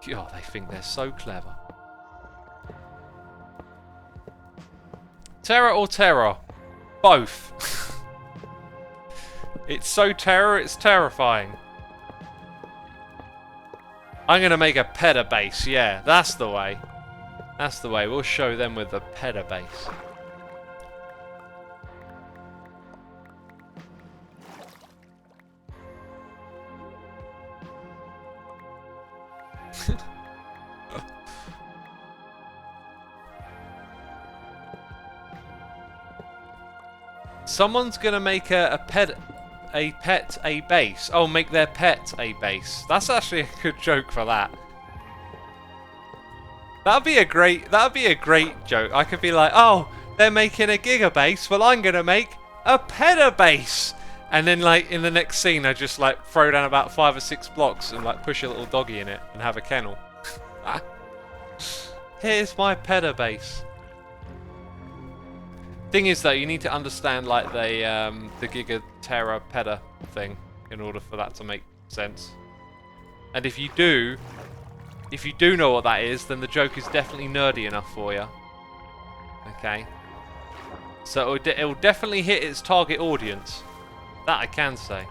God, they think they're so clever. Terror or terror? Both. It's so terror, it's terrifying. I'm going to make a petabase. Yeah, that's the way. That's the way. We'll show them with the petabase. Someone's gonna make a pet a base. Oh, make their pet a base. That's actually a good joke for that. That'd be a great joke. I could be like, oh, they're making a gigabase. Well, I'm gonna make a petabase. And then, like, in the next scene, I just, like, throw down about 5 or 6 blocks and, like, push a little doggy in it and have a kennel. Here's my petabase. Thing is, though, you need to understand, like, the Giga Terra Peta thing in order for that to make sense. And if you do know what that is, then the joke is definitely nerdy enough for you. Okay. So it'll definitely hit its target audience. That I can say.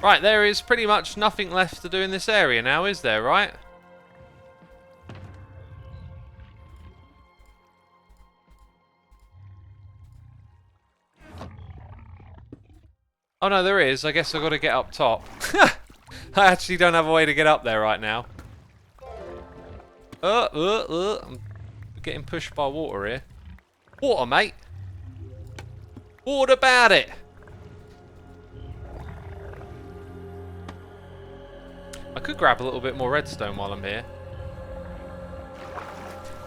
Right, there is pretty much nothing left to do in this area now, is there, right? Oh no, there is. I guess I've got to get up top. I actually don't have a way to get up there right now. I'm getting pushed by water here. Water, mate. What about it? I could grab a little bit more redstone while I'm here.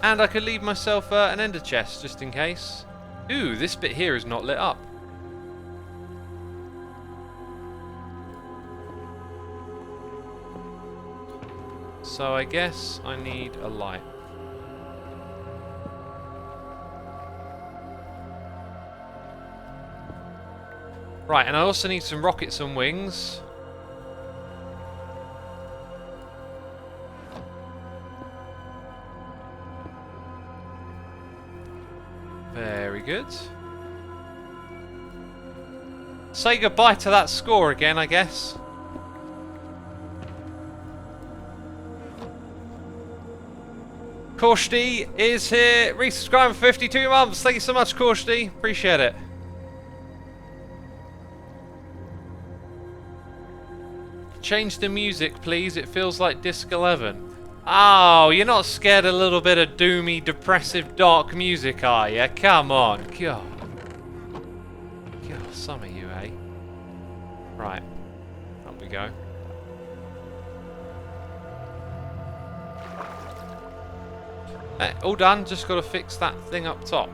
And I could leave myself an ender chest just in case. Ooh, this bit here is not lit up. So I guess I need a light. Right, and I also need some rockets and wings. Very good. Say goodbye to that score again, I guess. Korshti is here, resubscribing for 52 months. Thank you so much, Korshti. Appreciate it. Change the music, please. It feels like Disc 11. Oh, you're not scared of a little bit of doomy, depressive, dark music, are you? Come on. God. God, some of you, eh? Right. Up we go. All done. Just got to fix that thing up top.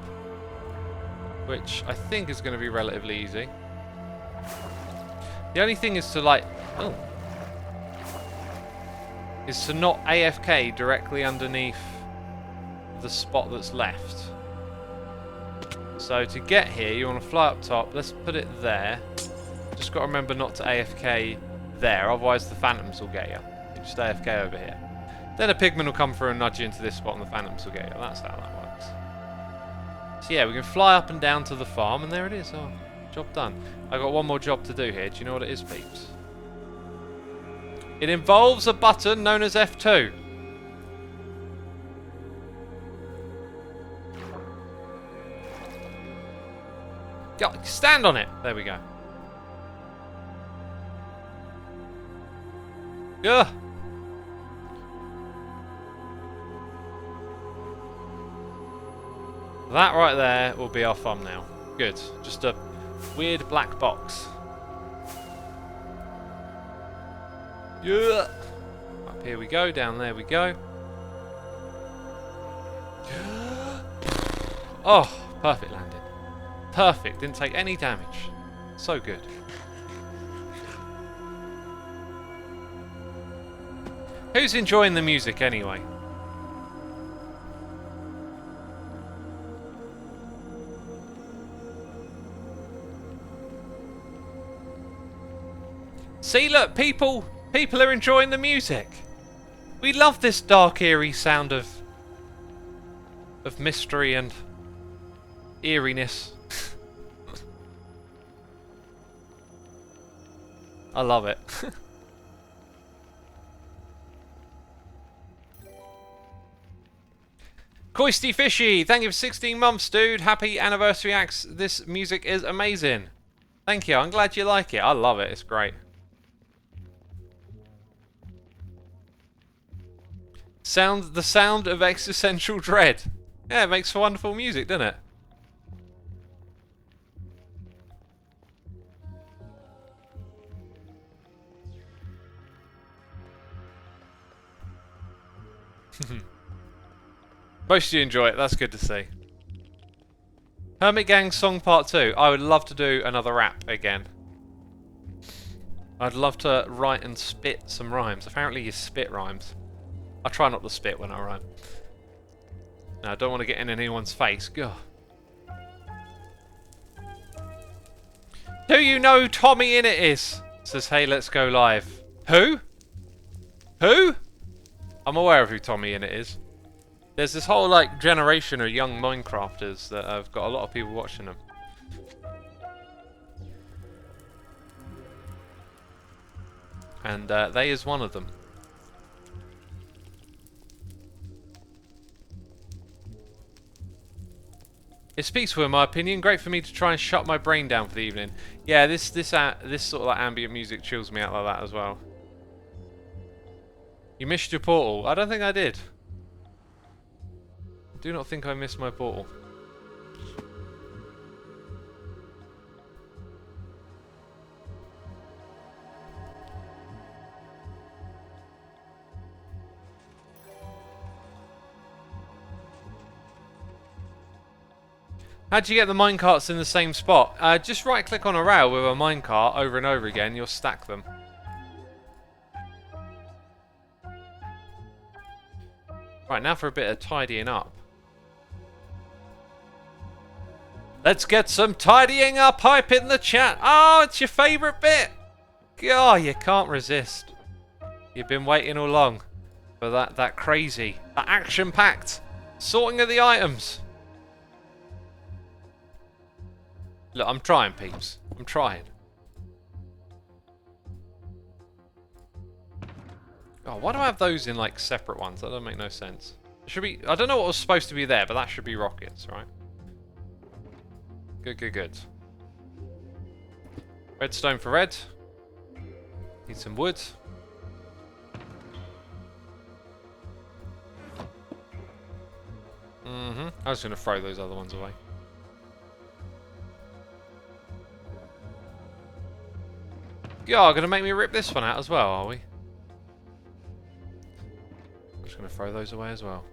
Which I think is going to be relatively easy. The only thing is to like... Oh. Is to not AFK directly underneath the spot that's left. So to get here, you want to fly up top. Let's put it there. Just got to remember not to AFK there, otherwise the phantoms will get you. You just AFK over here. Then a pigman will come through and nudge you into this spot and the phantoms will get you. That's how that works. So yeah, we can fly up and down to the farm and there it is. Oh, job done. I've got one more job to do here. Do you know what it is, peeps? It involves a button known as F2. Go, stand on it. There we go. Ugh. That right there will be our thumbnail. Good. Just a weird black box. Yeah. Up here we go, down there we go. Oh, perfect landing. Perfect, didn't take any damage. So good. Who's enjoying the music anyway? See, look, people are enjoying the music. We love this dark, eerie sound of mystery and eeriness. I love it. Coisty Fishy, thank you for 16 months, dude. Happy anniversary, Axe. This music is amazing. Thank you. I'm glad you like it. I love it. It's great. The sound of existential dread. Yeah, it makes for wonderful music, doesn't it? Most of you enjoy it, that's good to see. Hermit Gang Song Part 2. I would love to do another rap again. I'd love to write and spit some rhymes. Apparently you spit rhymes. I try not to spit when I rhyme. No, I don't want to get in anyone's face. God. Do you know who Tommy Innit is? Says, hey, let's go live. Who? Who? I'm aware of who Tommy Innit is. There's this whole like generation of young Minecrafters that have got a lot of people watching them. And they is one of them. It's peaceful in my opinion. Great for me to try and shut my brain down for the evening. Yeah, this sort of like ambient music chills me out like that as well. You missed your portal. I don't think I did. I do not think I missed my portal. How'd you get the minecarts in the same spot? Just right click on a rail with a minecart over and over again, you'll stack them. Right, now for a bit of tidying up. Let's get some tidying up hype in the chat. Oh, it's your favourite bit. God, you can't resist. You've been waiting all along for that crazy, that action-packed sorting of the items. Look, I'm trying, peeps. I'm trying. Oh, why do I have those in, like, separate ones? That doesn't make no sense. It should be... I don't know what was supposed to be there, but that should be rockets, right? Good, good, good. Redstone for red. Need some wood. I was going to throw those other ones away. You're going to make me rip this one out as well, are we? I'm just going to throw those away as well.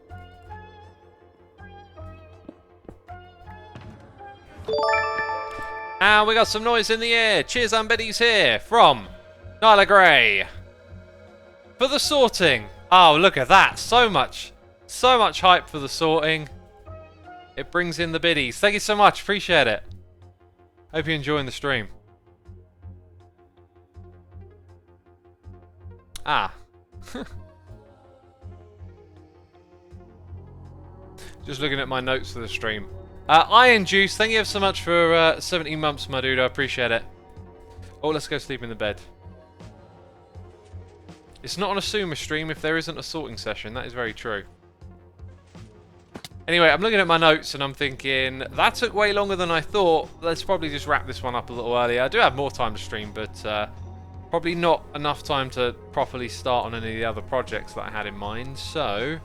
And we got some noise in the air. Cheers, Ambitty's here from Nyla Gray. For the sorting. Oh, look at that. So much hype for the sorting. It brings in the biddies. Thank you so much. Appreciate it. Hope you're enjoying the stream. Ah. Just looking at my notes for the stream. Iron Juice, thank you so much for 17 months, my dude. I appreciate it. Oh, let's go sleep in the bed. It's not an Xisuma stream if there isn't a sorting session. That is very true. Anyway, I'm looking at my notes and I'm thinking, that took way longer than I thought. Let's probably just wrap this one up a little earlier. I do have more time to stream, but probably not enough time to properly start on any of the other projects that I had in mind. So,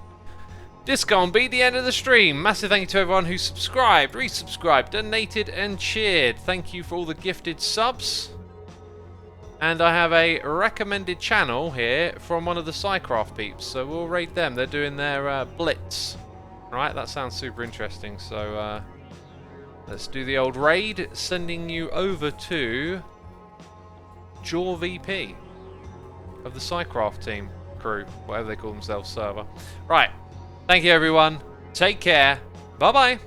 this gonna be the end of the stream. Massive thank you to everyone who subscribed, resubscribed, donated and cheered. Thank you for all the gifted subs. And I have a recommended channel here from one of the Psycraft peeps, so we'll rate them. They're doing their Blitz. Right, that sounds super interesting. So let's do the old raid, sending you over to Jaw VP of the Psycraft team, crew, whatever they call themselves, server. Right, thank you everyone. Take care. Bye-bye.